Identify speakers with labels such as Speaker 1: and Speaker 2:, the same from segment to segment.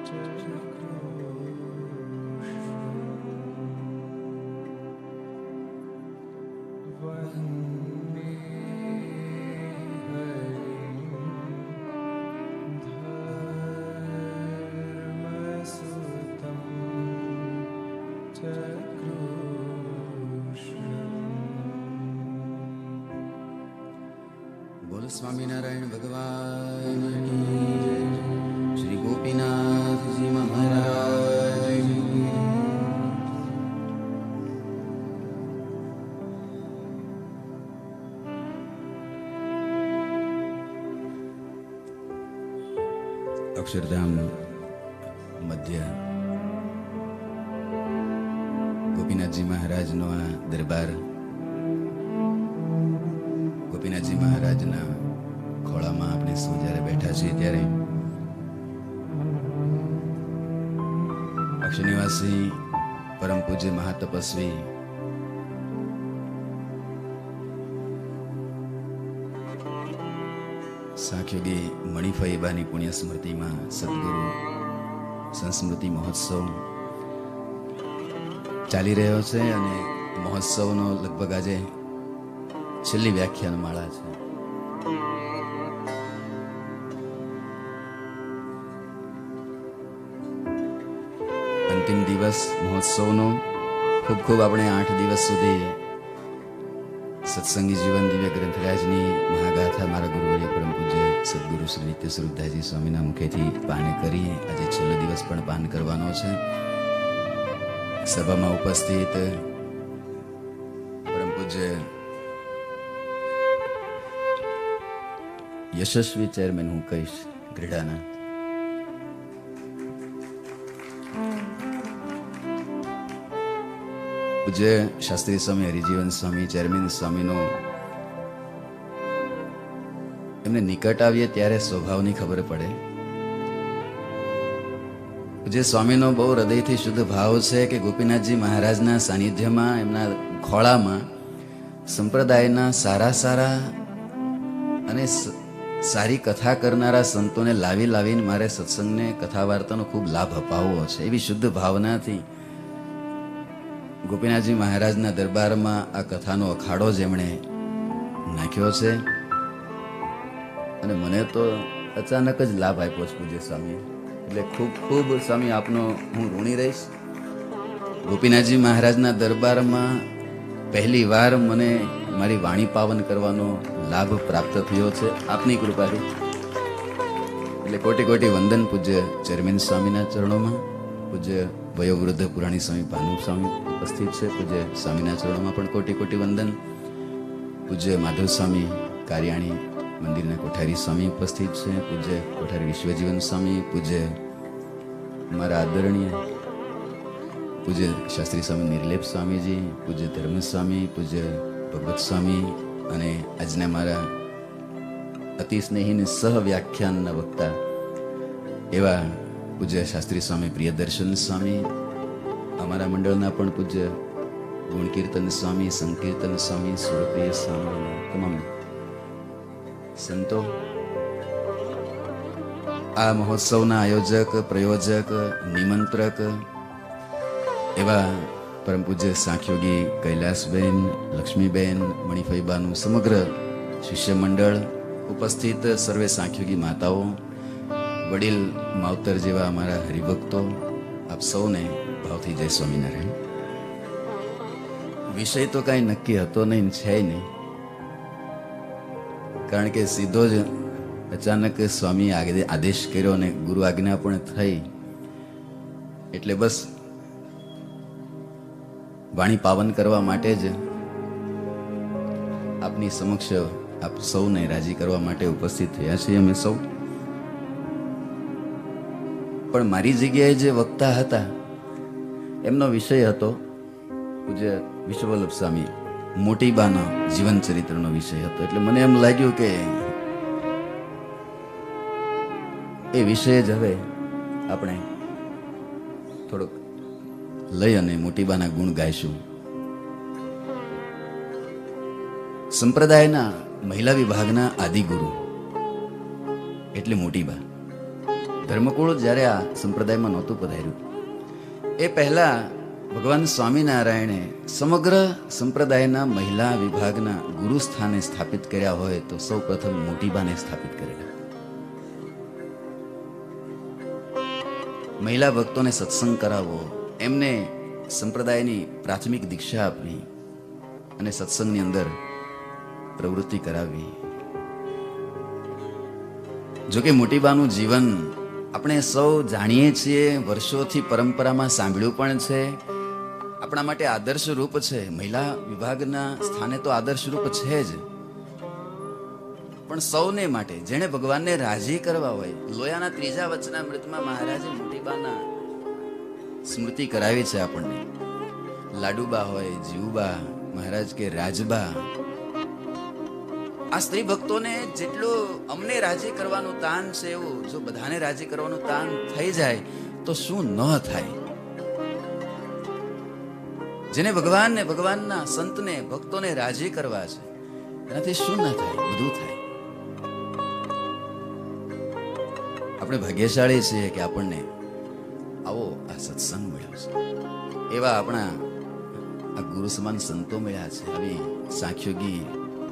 Speaker 1: બોલ સ્વામિનારાયણ ભગવાન શ્રી ગોપીનાથજી મહારાજ. અક્ષરધામ મધ્ય ગોપીનાથજી મહારાજનો આ દરબાર ગોપીનાથજી મહારાજના ખોળામાં આપણે સૌ જ્યારે બેઠા છીએ ત્યારે અક્ષનિવાસી પરમ પૂજ્ય મહાતપસ્વી સાંખ્યોગી મણિફઈબાની પુણ્ય સ્મૃતિમાં સદગુરુ સંસ્મૃતિ મહોત્સવ ચાલી રહ્યો છે અને મહોત્સવનો લગભગ આજે છેલ્લી વ્યાખ્યાન માળા છે. અંતિમ દિવસ મહોત્સવનો. ખૂબ ખૂબ આપણે 8 દિવસ સુધી સત્સંગી જીવન દિવ્ય ગ્રંથરાજની મહાગાથા મારા ગુરુવર્ય પરમ પૂજ્ય સદગુરુ શ્રી નિત્ય સ્વરૂપદાસજી સ્વામીના મુખેથી પાન કરી આજે છેલ્લો દિવસ પણ પાન કરવાનો છે. સભામાં ઉપસ્થિત પરમ પૂજ્ય યશસ્વી ચેરમેન હું કહીશ ગ્રેડાના પૂજ્ય શાસ્ત્રી સ્વામી હરિજીવન સ્વામી ચેરમેન સ્વામીનો એમને નિકટ આવીએ ત્યારે સ્વભાવની ખબર પડે. પૂજ્ય સ્વામીનો બહુ હૃદયથી શુદ્ધ ભાવ છે કે ગોપીનાથજી મહારાજના સાનિધ્યમાં એમના ખોળામાં સંપ્રદાયના સારા સારા અને સારી કથા કરનારા સંતોને લાવીને મારે સત્સંગને કથા વાર્તાનો ખૂબ લાભ અપાવવો છે. એવી શુદ્ધ ભાવનાથી ગોપીનાથજી મહારાજના દરબારમાં આ કથાનો અખાડો જેમણે નાખ્યો છે અને મને તો અચાનક જ લાભ આપ્યો છે પૂજ્ય સ્વામી. એટલે ખૂબ ખૂબ સ્વામી આપનો હું ઋણી રહીશ. ગોપીનાથજી મહારાજના દરબારમાં પહેલી વાર મને મારી વાણી પાવન કરવાનો લાભ પ્રાપ્ત થયો છે આપની કૃપાથી. એટલે કોટી કોટી વંદન પૂજ્ય ચેરમેન સ્વામીના ચરણોમાં. પૂજ્ય વયોવૃદ્ધ પુરાણી સ્વામી ભાનુ સ્વામી ઉપસ્થિત છે. પૂજ્ય સ્વામીના ચરણોમાં પણ કોટી કોટી વંદન. પૂજ્ય માધવ સ્વામી કારિયાણી મંદિરના કોઠારી સ્વામી ઉપસ્થિત છે. પૂજ્ય કોઠારી વિશ્વજીવન સ્વામી, પૂજ્ય મારા આદરણીય પૂજ્ય શાસ્ત્રી સ્વામી નિર્લેપ સ્વામીજી, પૂજ્ય ધર્મ સ્વામી, પૂજ્ય ભગવત સ્વામી અને આજના મારા અતિ સ્નેહીને સહ વ્યાખ્યાનના વક્તા એવા પૂજ્ય શાસ્ત્રી સ્વામી પ્રિયદર્શન સ્વામી, અમારા મંડળના પણ પૂજ્ય ગુણકીર્તન સ્વામી, સંકીર્તન સ્વામી, સુરપ્રિય સ્વામી, તમામ સંતો, આ મહોત્સવના આયોજક, પ્રયોજક, નિમંત્રક એવા પરમ પૂજ્ય સાંખ્યોગી કૈલાસબેન, લક્ષ્મીબેન, મણિફઈબાનું સમગ્ર શિષ્ય મંડળ, ઉપસ્થિત સર્વે સાંખ્યોગી માતાઓ, વડીલ માવતર જેવા અમારા હરિભક્તો, આપ સૌને ભાવથી જય સ્વામિનારાયણ. વિષય તો કાંઈ નક્કી હતો નહીં, છે નહીં, કારણ કે સીધો જ અચાનક સ્વામી આદેશ કર્યો અને ગુરુ આજ્ઞા પણ થઈ એટલે બસ વાણી પાવન કરવા માટે જ આપની સમક્ષ આપ સૌને રાજી કરવા માટે ઉપસ્થિત થયા છીએ અમે સૌ. પણ મારી જગ્યાએ જે વક્તા હતા એમનો વિષય હતો પૂજ્ય વિશ્વવલ્લભ સ્વામી મોટીબાના જીવન ચરિત્રનો વિષય હતો. એટલે મને એમ લાગ્યું કે એ વિષય જ હવે આપણે થોડોક લઈ અને મોટીબાના ગુણ ગાઈશું. સંપ્રદાયના મહિલા વિભાગના આદિગુરુ એટલે મોટીબા. ધર્મકુળ જ્યારે આ સંપ્રદાયમાં નહોતું પધાર્યું એ પહેલા ભગવાન સ્વામિનારાયણે સમગ્ર સંપ્રદાયના મહિલા વિભાગના ગુરુ સ્થાને સ્થાપિત કર્યા હોય તો સૌ પ્રથમ મોટીબાને સ્થાપિત કરેલા. મહિલા ભક્તોને સત્સંગ કરાવવો, એમને સંપ્રદાયની પ્રાથમિક દીક્ષા આપવી અને સત્સંગની અંદર પ્રવૃત્તિ કરાવવી. જોકે મોટીબાનું જીવન આપણે સૌ જાણીએ છીએ, વર્ષોથી પરંપરામાં સાંભળ્યું પણ છે, આપણા માટે આદર્શ રૂપ છે. મહિલા વિભાગના સ્થાને તો આદર્શ રૂપ છે જ, પણ સૌને માટે જેણે ભગવાનને રાજી કરવા હોય. લોયાના ત્રીજા વચનામૃતમાં મહારાજે મોટીબાના સ્મૃતિ કરાવી છે આપણને. લાડુબા હોય, જીવુબા, મહારાજ કે રાજબા, આ સ્ત્રી ભક્તોને જેટલું અમને રાજી કરવાનું તાન છે એવું જો બધાને રાજી કરવાનું તાન થઈ જાય તો શું ન થાય. જેને ભગવાનને, ભગવાનના સંતને, ભક્તોને રાજી કરવા છે એનાથી શું ના થાય, બધું થાય. આપણે ભાગ્યશાળી છીએ કે આપણને આવો આ સત્સંગ મળ્યો છે, એવા આપણા આ ગુરુ સમાન સંતો મળ્યા છે, આવી સાંખ્યોગી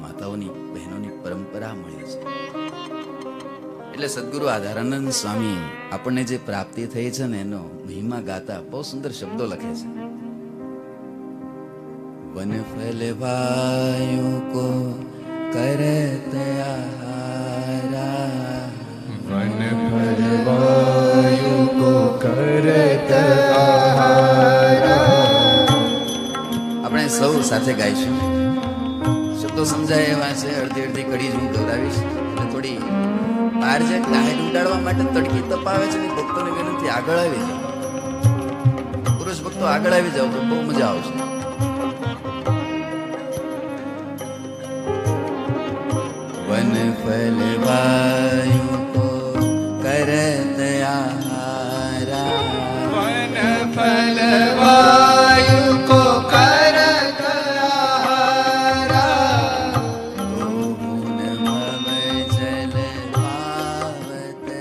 Speaker 1: માતાઓની, બહેનોની પરંપરા મળી છે. એટલે સદગુરુ આધારાનંદ સ્વામી આપણને જે પ્રાપ્તિ થઈ છે ને એનો મહિમા ગાતા બહુ સુંદર શબ્દો લખે છે. વન ફલ વાયુ કો કરત આહારા,
Speaker 2: વન ફલ વાયુ કો કરત આહારા.
Speaker 1: આપણે સૌ સાથે ગાઈશું. શબ્દો સમજાય એવા છે, અડધી અડધી કડી જ હું ગવડાવીશ. એટલે થોડી બહાર જે ટાઈટ ઉડાડવા માટે તડકી તપાવે છે ને ભક્તોને વિનંતી આગળ આવી જાઓ, પુરુષ ભક્તો આગળ આવી જાઓ તો બહુ મજા આવશે. વન ફલ વાયુ કો કરત આહારા,
Speaker 2: વન ફલ વાયુ કો કરત આહારા.
Speaker 1: ભુવન ભવ જલ પાવત પારા,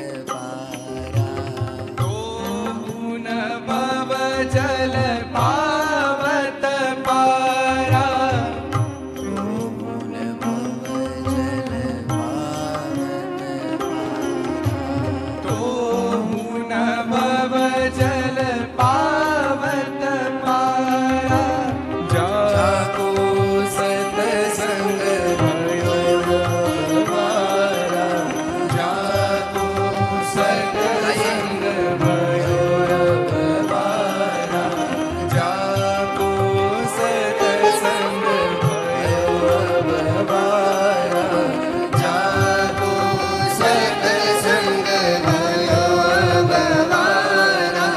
Speaker 2: ભુવન ભવ જલ પાવત પારા.
Speaker 1: ભુવન ભવ જલ પાવત પારા.
Speaker 2: ભુવન ભવ જલ પાવત પારા. જાગો સત્સંગ ભયો મારા, જાગો સત્સંગ ભયો મારા, જાગો સત્સંગ ભયો મારા, જાગો સત્સંગ ભયો મારા.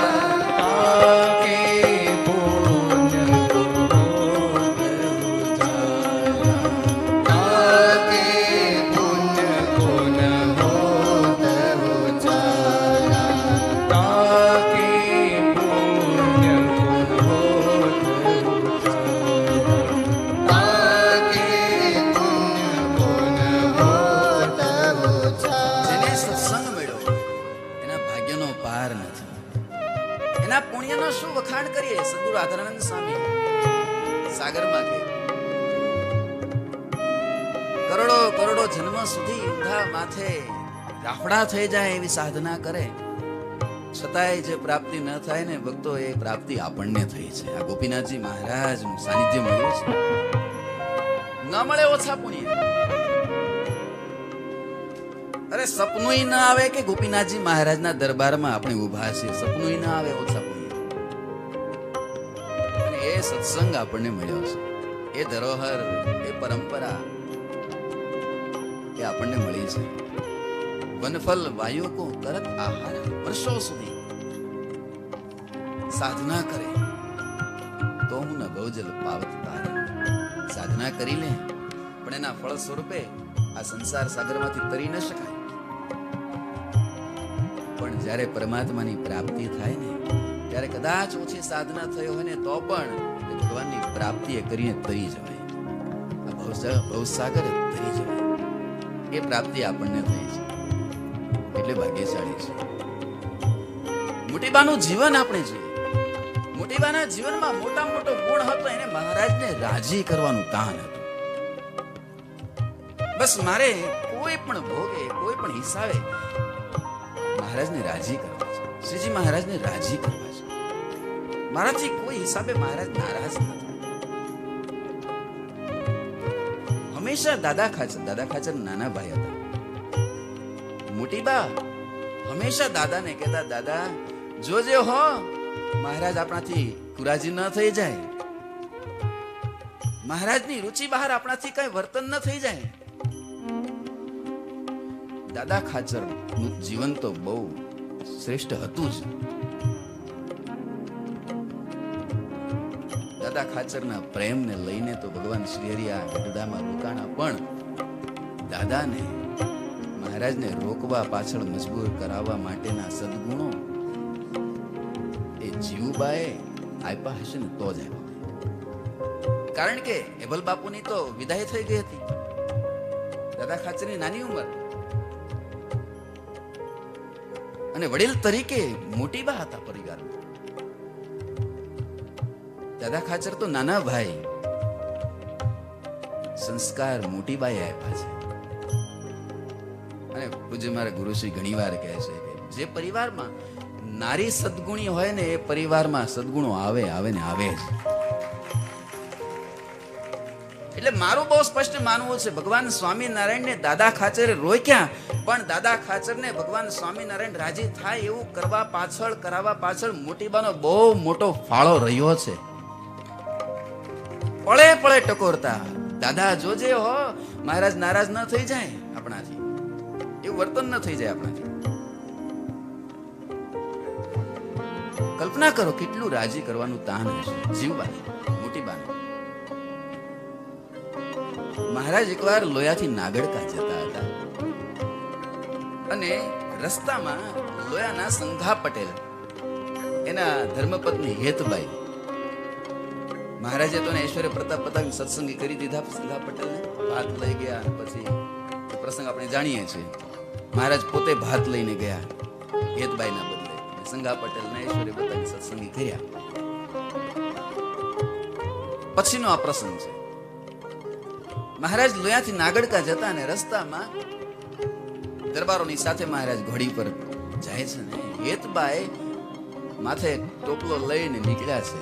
Speaker 2: તાકે પુણ્ય કો હોત ઉજાલા, તાકે પુણ્ય કો ન હોત ઉજાલા, તાકે પુણ્ય કો હોત ઉજાલા, તાકે પુણ્ય કો ન હોત ઉજાલા.
Speaker 1: જેને સત્સંગ મળ્યો એના ભાગ્યનો પાર નથી. એના પુણ્યનો શું વખાણ કરીએ. સદગુરુ આધારાનંદ સ્વામી સાગરમાં કે કરોડો કરોડો જન્મ સુધી ઊંધા માથે રાફડા થઈ જાય એવી સાધના કરે છતાંય જે પ્રાપ્તિ ન થાય ને ભક્તો, એ પ્રાપ્તિ આપણને થઈ છે. આ ગોપીનાથજી મહારાજનું સાનિધ્ય મળ્યું છે. ન મળે ઓછા પુણ્ય. અરે સપનું ના આવે કે ગોપીનાથજી મહારાજના દરબારમાં આપણે ઉભા છીએ, સપનું ના આવે ઓછા પુણ્ય. અને એ સત્સંગ આપણને મળ્યો છે, એ ધરોહર, એ પરંપરા એ આપણને મળી છે. વનફલ વાયુ કો કરત આહાર, વર્ષો સુધી સાધના કરે તો હું ન ગૌજલ પાવત તારે. સાધના કરી લે પણ એના ફળ સ્વરૂપે આ સંસાર સાગરમાંથી તરી ન શકાય. પણ જ્યારે પરમાત્માની પ્રાપ્તિ થાય ને ત્યારે કદાચ ઓછી સાધના થઈ હોય ને તો પણ ભગવાનની પ્રાપ્તિ એ કરીને તરી જવાય. આ ભવસાગર તરી જવાય. એ પ્રાપ્તિ આપણને થઈ છે એટલે ભાગ્યશાળી છે. મોટીબાનું જીવન આપણે જોઈએ. મોટીબાના જીવનમાં મોટા મોટો ગુણ હતો, એને મહારાજને રાજી કરવાનું તાન હતું. બસ મારે કોઈ પણ ભોગે, કોઈ પણ હિસાબે મહારાજને રાજી કરવા છે, શ્રીજી મહારાજને રાજી કરવા છે. મારાથી કોઈ હિસાબે મહારાજ નારાજ ન થાય. હંમેશા દાદા ખાચર નાના ભાઈ હતા. મોટીબા હંમેશા દાદાને કહેતા, દાદા જોજે હો મહારાજ આપણાથી કુરાજી ન થઈ જાય, મહારાજની રુચિ બહાર આપણાથી કઈ વર્તન ન થઈ જાય. દાદા ખાચર નું જીવન તો બહુ શ્રેષ્ઠ હતું જ. દાદા ખાચરના પ્રેમને લઈને તો ભગવાન શ્રીહરિ આ ગઢડામાં રોકાણા, પણ દાદાને મહારાજને રોકવા પાછળ મજબૂર કરાવવા માટેના સદગુણો એ જીવુબાએ આપ્યા હશે ને તો જ આપ્યા. કારણ કે એભલ બાપુની તો વિદાય થઈ ગઈ હતી, દાદા ખાચરની નાની ઉંમર, અને વડીલ તરીકે મોટીબા હતા પરિવારમાં. દાદા ખાચર તો નાના ભાઈ, સંસ્કાર મોટીબાએ આપ્યા છે. અને પૂજ્ય મારા ગુરુશ્રી ઘણીવાર કહે છે કે જે પરિવારમાં નારી સદગુણી હોય ને એ પરિવારમાં સદગુણો આવે ને આવે જ. એટલે મારું બહુ સ્પષ્ટ માનવું છે, ભગવાન સ્વામિનારાયણને દાદા ખાચરે રોક્યા, પણ દાદા ખાચરને ભગવાન સ્વામિનારાયણ રાજી થાય એવું કરાવવા પાછળ મોટીબાનો બહુ મોટો ફાળો રહ્યો છે. પળે પળે ટકોરતા, દાદા જોજે હો મહારાજ નારાજ ન થઈ જાય આપણાથી, એવું વર્તન ન થઈ જાય આપણાથી. કલ્પના કરો કેટલું રાજી કરવાનું તાન હશે જીવબાને, મોટીબાને. મહારાજ એકવાર લોયાથી નાગડકા જતા હતા, અને રસ્તામાં લોયાના સંઘા પટેલ, એના ધર્મપત્ની હેતબાઈ, મહારાજે તો ઐશ્વર્ય પ્રતાપ પતાવી સત્સંગી કરી દીધા સંઘા પટેલને, ભાત લઈ ગયા. પછી પ્રસંગ આપણે જાણીએ છીએ, મહારાજ પોતે ભાત લઈને ગયા હેતબાઈના બદલે, સંઘા પટેલને ઐશ્વર્ય બતાવી સત્સંગી કર્યા. પછીનો આ પ્રસંગ છે. મહારાજ લોયાથી નાગડકા જતા અને રસ્તામાં દરબારોની સાથે મહારાજ ઘોડી પર જાય છે ને હેતબાઈ માથે ટોપલો લઈને નીકળ્યા છે.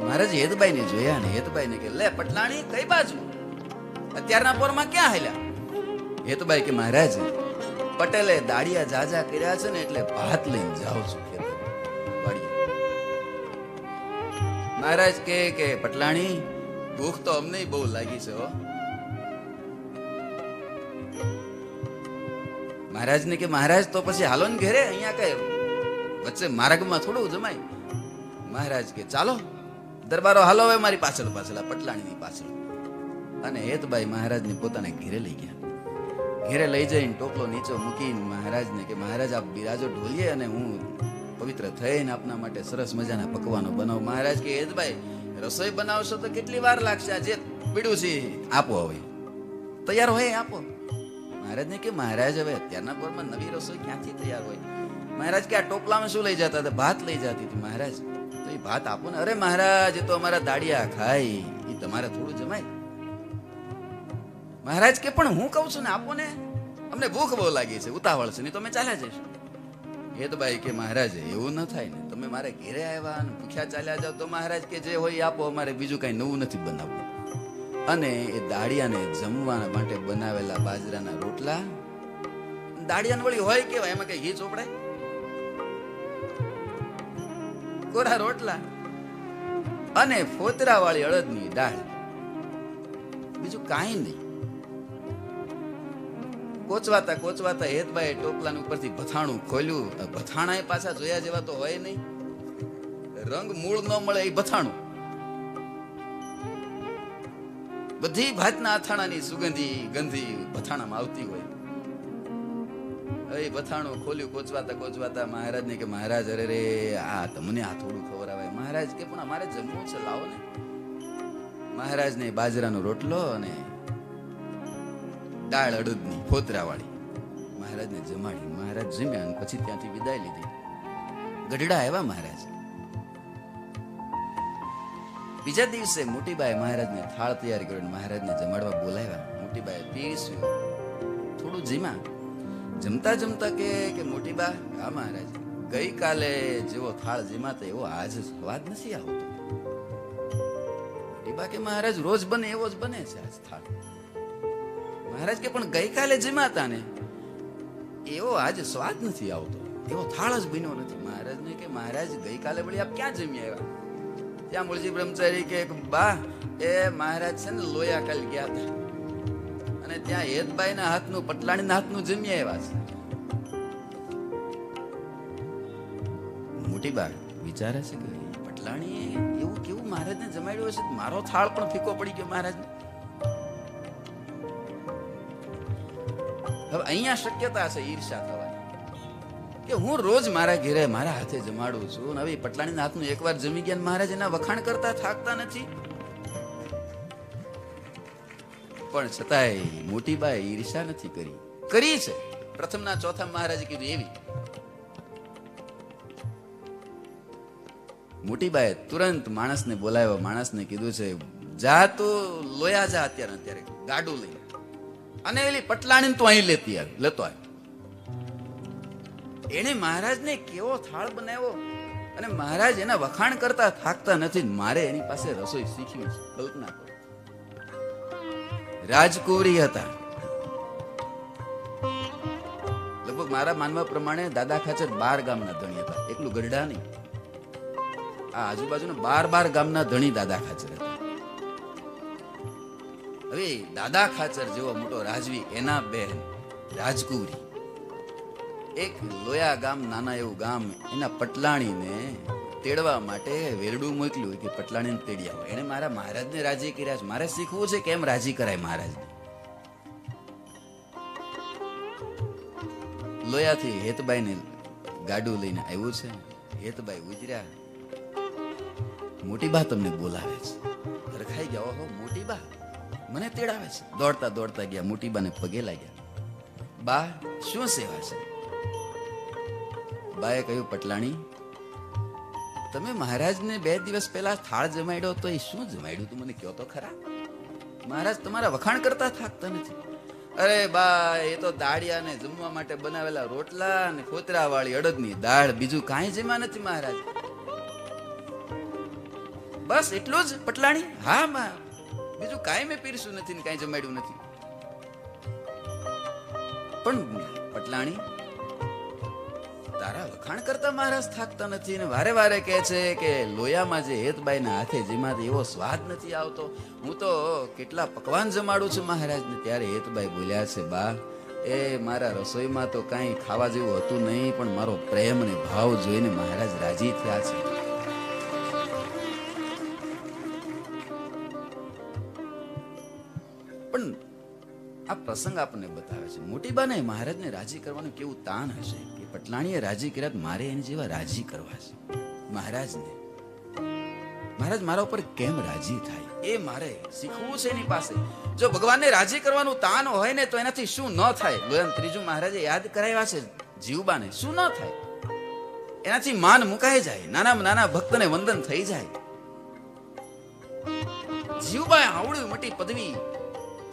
Speaker 1: મહારાજ હેતબાઈને જોયા ને હેતબાઈને કે, લે પટલાણી કઈ બાજુ, અત્યારના પોરમાં ક્યાં હાલ્યા? હેતબાઈ કે, મહારાજ પટેલે દાડિયા જાજા કર્યા છે ને એટલે ભાત લઈને જાઉં છું ખેતર. મહારાજ કે પટલાણી ભૂખ તો અમને બહુ લાગી છે હો. મહારાજ ને કે, મહારાજ તો પછી હાલો ને ઘરે, અહીંયા કઈ વચ્ચે માર્ગમાં થોડું જમાય. મહારાજ કે, ચાલો દરબારો હાલો હવે મારી પાછળ પાછળ, આ પટલાણીની પાછળ. અને હેતબાઈ મહારાજને પોતાના ઘેરે લઈ ગયા. ઘેરે લઈ જઈને ટોપલો નીચે મૂકીને મહારાજને કે, મહારાજ આપ બિરાજો ઢોલીએ અને હું પવિત્ર થઈને આપના માટે સરસ મજાના પકવાનો બનાવ. મહારાજ કે, હેતબાઈ રસોઈ બનાવશો તો કેટલી વાર લાગશે, આ જે પીડ્યું છે આપો, હવે તૈયાર હોય આપો. મહારાજ ને કે, મહારાજ હવે અત્યારના પોરમાં નવી રસોઈ ક્યાંથી તૈયાર હોય? મહારાજ કે, આ ટોપલામાં શું લઈ જતા હતા? ભાત લઈ જતી હતી. મહારાજ તો એ ભાત આપો ને. અરે મહારાજ એ તો અમારા દાડિયા ખાય, એ તમારે થોડું જમાય. મહારાજ કે, પણ હું કહું છું ને આપો ને, અમને ભૂખ બહુ લાગી છે, ઉતાવળ છે, નહીં તો અમે ચાલ્યા જઈશું. હેતબાઈ કે, મહારાજ એવું ન થાય ને, તમે મારે ઘેરે આવ્યા અને ભૂખ્યા ચાલ્યા જાવ તો મહારાજ કે જે હોય આપો, અમારે બીજું કઈ નવું નથી બનાવવું. અને એ દાડિયાને જમવા માટે બનાવેલા બાજરાના રોટલા, દાડિયાને વળી હોય કેવાય, એમાં કઈ ઘી ચોપડાય? કોરા રોટલા અને ફોતરા વાળી અડદની દાળ, બીજું કાંઈ નહીં. કોચવાતા હેતબાઈ ટોપલાની ઉપરથી ભથાણું ખોલ્યું. ભથાણા પાછા જોયા જેવા તો હોય નહીં, રંગ મૂળ ન મળે એ ભથાણું. બધી ભાતના અથાણાની સુગંધી ગંધી ભથાણામાં આવતી હોય. એ ભથાણું ખોલ્યું કોચવાતા મહારાજ ને કે, મહારાજ અરે રે આ તમને આ થોડું ખવડાવાય. મહારાજ કે, પણ અમારે જમવું છે, લાવો ને. મહારાજ ને બાજરાનો રોટલો અને દાળ અડદની ફોતરા વાળી મહારાજને જમાડી. મહારાજ જમ્યા અને પછી ત્યાંથી વિદાય લીધી. ગઢડા આવ્યા મહારાજ. બીજા દિવસે મોટીબાએ મહારાજને થાળ તૈયાર કર્યો, મહારાજને જમાડવા બોલાવ્યા. મોટીબાએ પીરસ્યું, થોડું જીમા. જમતા જમતા કે મોટીબા, હા મહારાજ, ગઈકાલે જેવો થાળ જીમાતા એવો આજે સ્વાદ નથી આવતો. મોટીબા કે મહારાજ રોજ બને એવો જ બને છે આજ થાળ. મહારાજ કે પણ ગઈકાલે જીમાતા ને એવો આજે સ્વાદ નથી આવતો, એવો થાળ જ બન્યો નથી. મહારાજને કે મહારાજ ગઈકાલે વળી આપ ક્યાં જમી આવ્યા? ત્યાં મૂળજી બ્રહ્મચારી કે બા એ મહારાજ છે ને લોયા કાલ ગયા હતા અને ત્યાં હેતબાઈ ના હાથનું, પટલાણી ના હાથનું જમી આવ્યા છે. મોટી બા વિચારે છે કે પટલાણી એવું કેવું મહારાજને જમાડ્યું હશે, મારો થાળ પણ ફીકો પડી ગયો મહારાજને. હવે અહીંયા શક્યતા છે ઈર્ષા થવાની કે હું રોજ મારા ઘેરે મારા હાથે જમાડું છું, હવે પટલાણીના હાથનું એકવાર જમી ગયા, મહારાજ એના વખાણ કરતા થાકતા નથી. પણ છતાંય મોટીબાએ ઈર્ષા નથી કરી છે. પ્રથમના ચોથા મહારાજે કીધું એવી. મોટીબાએ તુરંત માણસને બોલાવ્યો, માણસને કીધું છે જા તું લોયા જા અત્યારે ગાડું લઈ અને એલી પટલાણી તું અહીં લેતો આવ. એને મહારાજને કેવો થાળ બનાવ્યો અને મહારાજ એના વખાણ કરતા થાકતા નથી. મારે એની પાસે રસોઈ શીખવી છે. કલ્પના કરો, રાજકુંવરી હતા. લગભગ મારા માનવા પ્રમાણે દાદા ખાચર 12 ગામના ધણી હતા, એકલું ગઢડા નહીં. આ આજુબાજુના 12 ગામના ધણી દાદા ખાચર હતા. હવે દાદા ખાચર જેવો મોટો રાજવી, એના બેન રાજકુંવરી, એક લોયા ગામ, નાના એવું ગામ, એના પટલાણીને તેડવા માટે વેરડું મોકલ્યું કે પટલાણીને તેડી આવો. એને મારા મહારાજને રાજી કર્યા છે. મારે શીખવું છે કેમ રાજી કરાય મહારાજને. લોયાથી હેતબાઈને ગાડું લઈને આવ્યું છે. હેતબાઈ ઉતર્યા, મોટીબા તમને બોલાવે છે. હરખાઈ ગયા, ઓહો મોટીબા મને તેડાવે છે. દોડતા દોડતા ગયા, મોટીબાને પગે લાગ્યા. બા શું સેવા છે? બાએ કહ્યું, પટલાણી તમે મહારાજને 2 દિવસ પહેલા થાળ જમાડ્યો તો એ શું જમાડ્યું તું મને કહો તો ખરા? મહારાજ તમારા વખાણ કરતા થાકતા નથી. અરે બા એ તો દાળિયાને જમવા માટે બનાવેલા રોટલા અને ફોતરા વાળી અડદની દાળ, બીજું કાંઈ જમા નથી મહારાજ. બસ એટલું જ પટલાણી? હા માં, બીજું કાંઈ મેં પીરસ્યું નથી ને કાંઈ જમાડ્યું નથી. પણ પટલાણી તારા વખાણ કરતા મહારાજ થાકતા નથી ને વારે વારે કહે છે કે લોયામાં જે હેતબાઈના હાથે જેમાંથી એવો સ્વાદ નથી આવતો. હું તો કેટલા પકવાન જમાડું છું મહારાજને. ત્યારે હેતબાઈ બોલ્યા છે, બા એ મારા રસોઈમાં તો કાંઈ ખાવા જેવું હતું નહીં, પણ મારો પ્રેમ અને ભાવ જોઈને મહારાજ રાજી થયા છે. પણ આ પ્રસંગ આપણને બતાવે છે મોટીબાને મહારાજને રાજી કરવાનું કેવું તાન હશે કે પટલાણીએ રાજી કર્યા, મારે એની જેવા રાજી કરવા છે મહારાજને. મહારાજ મારા ઉપર કેમ રાજી થાય એ મારે શીખવું છે એની પાસે. જો ભગવાનને રાજી કરવાનું તાન હોય ને તો એનાથી શું ન થાય. લોયમ ત્રીજું મહારાજે યાદ કરાવ્યા છે જીવબાને, શું ન થાય. એનાથી માન મુકાઈ જાય, નાનામાં નાના ભક્તને વંદન થઈ જાય. જીવબાએ આવડી મોટી પદવી,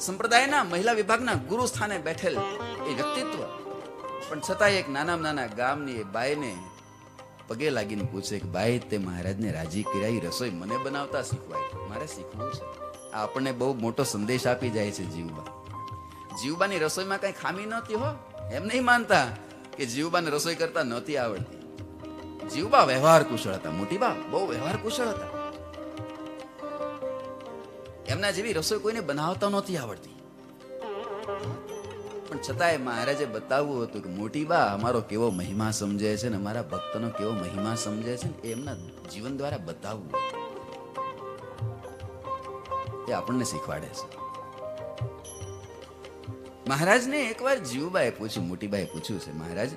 Speaker 1: સંપ્રદાયના મહિલા વિભાગના ગુરુ સ્થાને બેઠેલ એ વ્યક્તિત્વ, પણ છતાં એક નાનામાં નાના ગામની એ બાઈને પગે લાગીને પૂછે કે બાઈ તે મહારાજને રાજી કર્યા, રસોઈ મને બનાવતા શીખવાય, મારે શીખવું છે. આ આપણને બહુ મોટો સંદેશ આપી જાય છે જીવબા. જીવબાની રસોઈમાં કઈ ખામી નહોતી હો. એમ નહીં માનતા કે જીવબાને રસોઈ કરતા નહોતી આવડતી. જીવબા વ્યવહાર કુશળ હતા, મોટીબા બહુ વ્યવહાર કુશળ હતા. એમના જેવી રસોઈ કોઈને બનાવતા નહોતી આવડતી. પણ છતાંય મહારાજે બતાવવું હતું કે મોટીબા અમારો કેવો મહિમા સમજે છે ને અમારા ભક્તનો કેવો મહિમા સમજે છે ને એમના જીવન દ્વારા બતાવવું. એ આપણને શીખવાડે છે. મહારાજને એકવાર જીવબાએ પૂછ્યું, મોટીબાએ પૂછ્યું છે, મહારાજ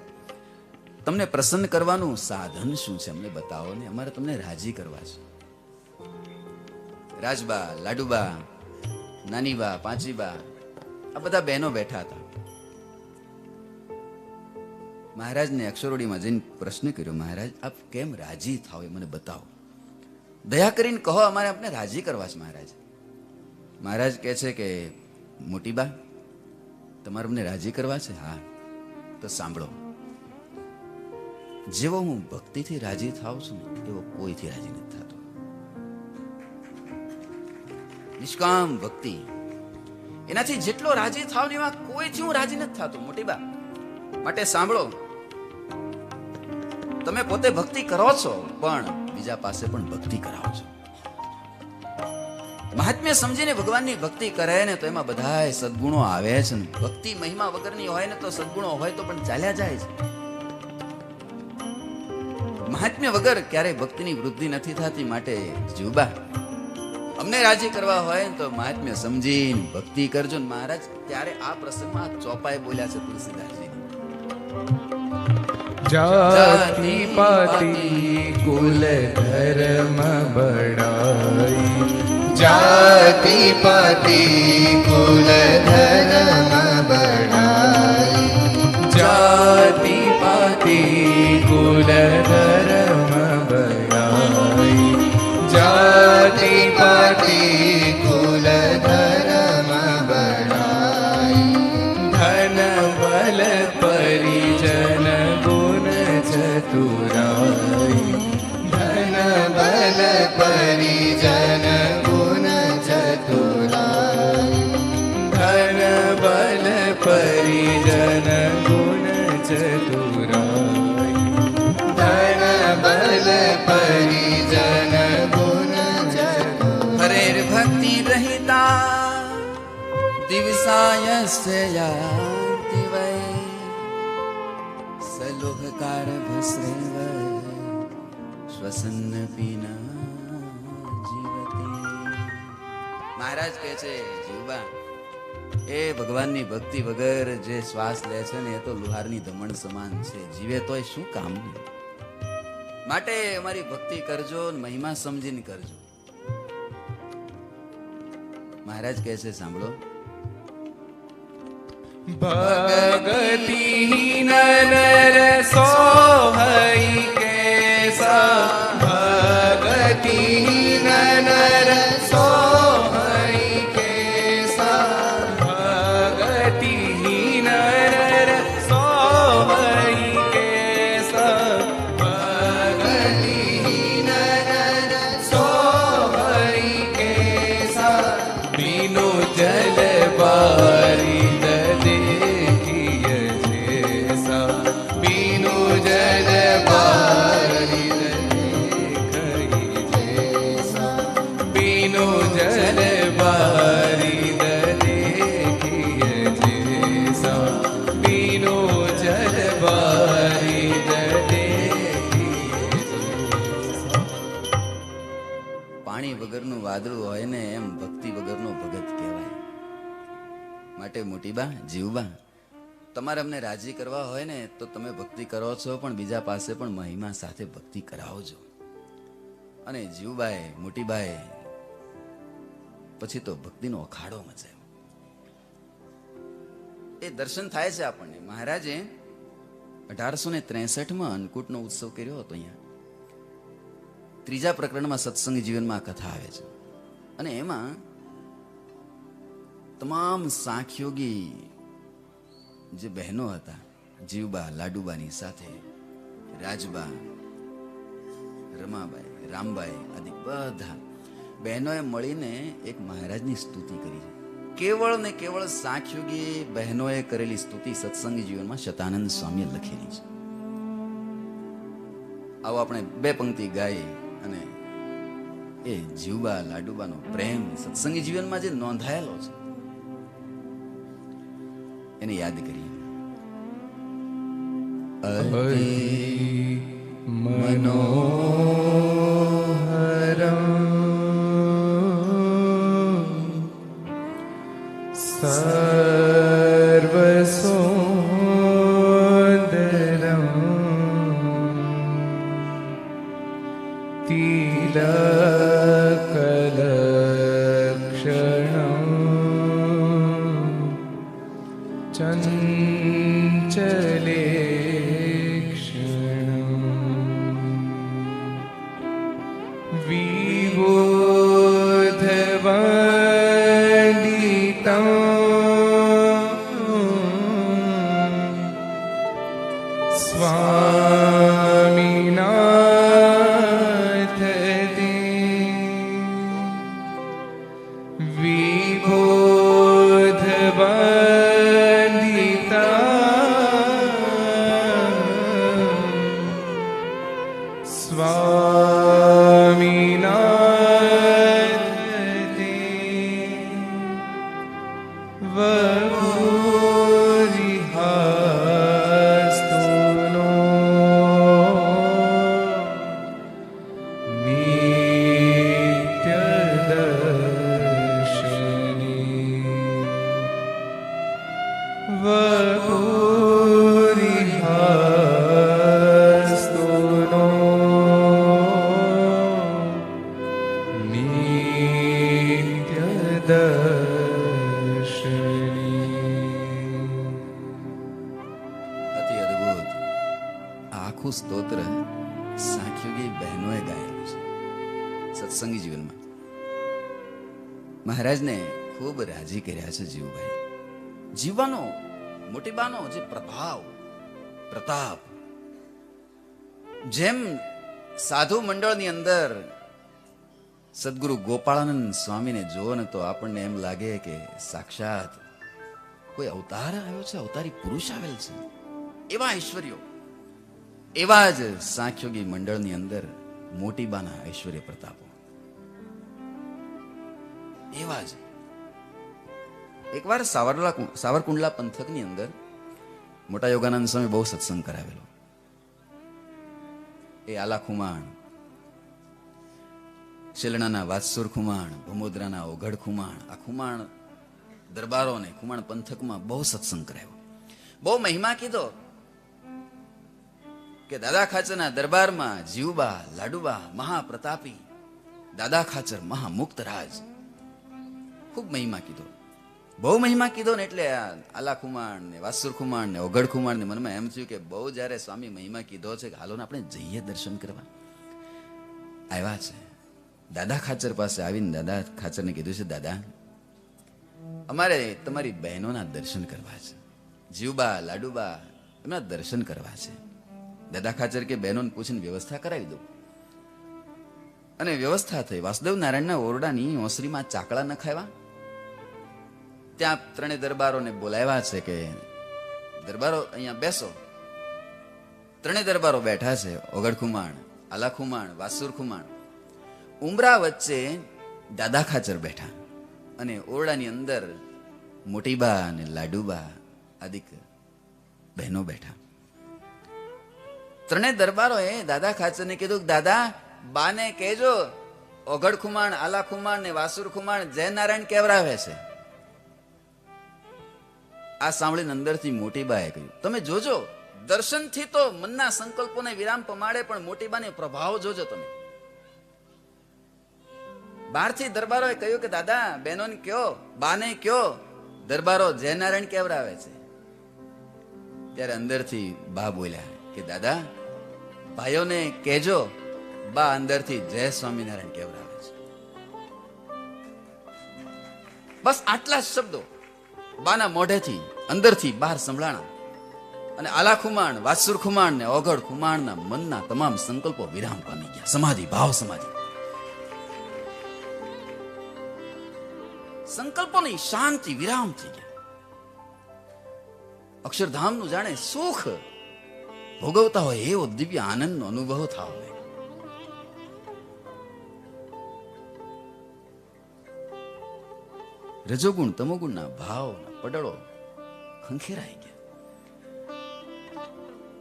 Speaker 1: તમને પ્રસન્ન કરવાનું સાધન શું છે અમને બતાવો ને, અમારે તમને રાજી કરવા છે. રાજબા, લાડુબા, નાનીબા, પાંચીબા આ બધા બહેનો બેઠા હતા. મહારાજને અક્ષરોડીમાં જઈને પ્રશ્ન કર્યો, મહારાજ આપ કેમ રાજી થાવ એ મને બતાવો, દયા કરીને કહો, અમારે આપને રાજી કરવા છે મહારાજ. મહારાજ કહે છે કે મોટી બા તમારે અમને રાજી કરવા છે? હા, તો સાંભળો, જેવો હું ભક્તિથી રાજી થાવ છું એવો કોઈથી રાજી નથી થતો. નિષ્કામ ભક્તિ, એનાથી જેટલો રાજી થાવ ને એમાં કોઈથી હું રાજી નથી થતો મોટી બા. માટે સાંભળો, તમે પોતે ભક્તિ કરો છો પણ બીજા પાસે પણ ભક્તિ કરાવો છો. મહાત્મ્ય સમજીને ભગવાનની ભક્તિ કરે ને તો એમાં બધાય સદગુણો આવે છે ને. ભક્તિ મહિમા વગરની હોય ને તો સદગુણો હોય તો પણ ચાલ્યા જાય છે. મહાત્મ્ય વગર ક્યારેય ભક્તિની વૃદ્ધિ નથી થતી. માટે જીવબા અમને રાજી કરવા હોય તો મહાત્મ્ય સમજીને ભક્તિ કરજો ને. મહારાજ ત્યારે આ પ્રસંગમાં ચોપાઈ બોલ્યા છે તુલસીદાસજી,
Speaker 2: જાતિ પાતિ કુલ ધર્મ બડાઈ, જાતિ પાતિ કુલ ધર્મ બડાઈ, જાતિ પાતિ કુલ ધર્મ બડાઈ, જાતિ પાતિ કુલ ધર્મ બડાઈ, ધન બલ પરિજન ગુણ ચતુરાઈ, ધન બલ પરિજન ગુણ ચતુરાઈ, ધન બલ પરિજન ગુણ ચતુરાઈ, ધન બલ પરિજન ગુણ ચતુરાઈ.
Speaker 1: હરેર ભક્તિ રહિતા દિવસાયસ્ય યાતિ વૈ, સલોહકાર ભસ્રેવ શ્વસન પીના જીવતી. મહારાજ કહે છે જીવબા, એ ભગવાનની ભક્તિ વગર જે શ્વાસ લે છે ને એ તો લુહારની ધમણ સમાન છે, જીવે તોય શું કામ. માટે અમારી ભક્તિ કરજો ને મહિમા સમજીને કરજો. મહારાજ કહે છે સાંભળો,
Speaker 2: ભગતિહીન નર સોહઈ કેસા, ભગતિહીન નર સોહઈ કેસા, ભગતિહીન નર સોહઈ કેસા, ભગતિહીન નર સોહઈ કેસા, બીનો જલ બારી
Speaker 1: પાણી વગરનું વાદળું હોય ને એમ ભક્તિ વગરનો ભગત કહેવાય. માટે મોટીબા જીવબા, તમારે અમને રાજી કરવા હોય ને તો તમે ભક્તિ કરો છો પણ બીજા પાસે પણ મહિમા સાથે ભક્તિ કરાવજો. અને જીવબાએ મોટીબાએ પછી તો ભક્તિનો અખાડો મચાયો. એ દર્શન થાય છે આપણને. મહારાજે 1863 અન્નકૂટનો ઉત્સવ કર્યો હતો. અહીંયા ત્રીજા પ્રકરણમાં સત્સંગ જીવનમાં આ કથા આવે છે. અને એમાં તમામ સાંખ્યોગી જે બહેનો હતા, જીવબા લાડુબાની સાથે રાજબા, રમાબાઈ, રામબાઈ આદિ બધા બહેનોએ મળીને એક મહારાજની સ્તુતિ કરી છે. કેવળ ને કેવળ સાંખ્યોગી બહેનોએ કરેલી સ્તુતિ સત્સંગી જીવનમાં શતાનંદ સ્વામીએ લખેલી છે. આવો આપણે બે પંક્તિ ગાઈ અને એ જીવબા લાડુબાનો પ્રેમ સત્સંગી જીવનમાં જે નોંધાયેલો છે એને યાદ કરીએ.
Speaker 2: અતિ મનોહરમ સર્વસુંદરમ તિલકલક્ષણમ ચંચલે સ્વામિનાથ વપુરિહાસ્તુનો વપુરિહાસ્તુનો
Speaker 1: અતિ અદ્ભુત આખું સ્તોત્ર સાંખ્યોગી બહેનોએ ગાયેલું છે સત્સંગી જીવનમાં. મહારાજને ખૂબ રાજી કર્યા છે જીવભાઈ. જીવવાનો મોટીબાનો જે પ્રભાવ પ્રતાપ, જેમ સાધુ મંડળની અંદર સદગુરુ ગોપાળાનંદ સ્વામીને જોવો ને તો આપણને એમ લાગે કે સાક્ષાત કોઈ અવતાર આવ્યો છે, અવતારી પુરુષ આવેલ છે. એવા ઐશ્વર્યો, એવા જ સાંખ્યોગી મંડળની અંદર મોટીબાના ઐશ્વર્ય પ્રતાપો એવા જ. એકવાર સાવરકુંડલા પંથકની અંદર મોટા યોગાનંદ સ્વામી બહુ સત્સંગ કરાવેલો. એ આલા ખુમાણ, શેલણાના વાત્સુર ખુમાણ, ભમોદરાના ઓઘડ ખુમાણ, આ ખુમાણ દરબારોને ખુમાણ પંથકમાં બહુ સત્સંગ કરાવ્યો. બહુ મહિમા કીધો કે દાદા ખાચરના દરબારમાં જીવબા લાડુબા મહાપ્રતાપી, દાદા ખાચર મહામુક્ત રાજ. ખૂબ મહિમા કીધો, બહુ મહિમા કીધો ને એટલે આલા ખુમાણ ને વાસુર ખુમાણ ને ઓઘડ ખુમાણ ને મનમાં એમ થયું કે બહુ જયારે સ્વામી મહિમા કીધો છે કે હાલો ને આપણે જઈએ દર્શન કરવા. આવ્યા છે દાદા ખાચર પાસે આવીને દાદા ખાચરને કીધું છે, દાદા અમારે તમારી બહેનોના દર્શન કરવા છે, જીવબા લાડુબા એમના દર્શન કરવા છે. દાદા ખાચર કે બહેનોને પૂછીને વ્યવસ્થા કરાવી દો. અને વ્યવસ્થા થઈ. વાસુદેવ નારાયણના ઓરડાની ઓસરીમાં ચાકડા નખાવ્યા. ત્યાં ત્રણેય દરબારોને બોલાવ્યા છે કે દરબારો અહીંયા બેસો. ત્રણેય દરબારો બેઠા છે, ઓગડ ખુમાણ, આલા ખુમાણ, વાસુર ખુમાણ. ઉમરા વચ્ચે દાદા ખાચર બેઠા અને ઓરડાની અંદર મોટીબા અને લાડુબા આદિક બહેનો બેઠા. ત્રણેય દરબારોએ દાદા ખાચરને કીધું કે દાદા બાને કહેજો ઓઘડ ખુમાણ, આલા ખુમાણ ને વાસુર ખુમાણ જય નારાયણ કેવરાવે છે. આ સાંભળીને અંદરથી મોટીબાએ કહ્યું, તમે જોજો દર્શનથી તો મનના સંકલ્પોને વિરામ પમાડે, પણ મોટીબાને પ્રભાવ જોજો તમે. બહારથી દરબારોએ કહ્યું કે દાદા બહેનોને કયો, બાને કયો દરબારો જય નારાયણ કેવરાવે છે. ત્યારે અંદરથી બા બોલ્યા કે દાદા ભાઈઓને કહેજો બા અંદરથી જય સ્વામિનારાયણ કેવરાવે છે. બસ આટલા જ શબ્દો બાના મોઢેથી અંદરથી બહાર સંભળાણા. અને આલા ખુમાણ, વાસુર ખુમાણ ને ઓઘડ ખુમાણના મનના તમામ સંકલ્પો વિરામ પામી ગયા. સમાધિ, ભાવ સમાધિ, સંકલ્પોની શાંતિ વિરામ થઈ ગયા. અક્ષરધામનું જાણે સુખ ભોગવતા હોય એવો દિવ્ય આનંદનો અનુભવ થવા. રજોગુણ તમોગુણના ભાવના પડળો ખંખેરાઈ ગયા.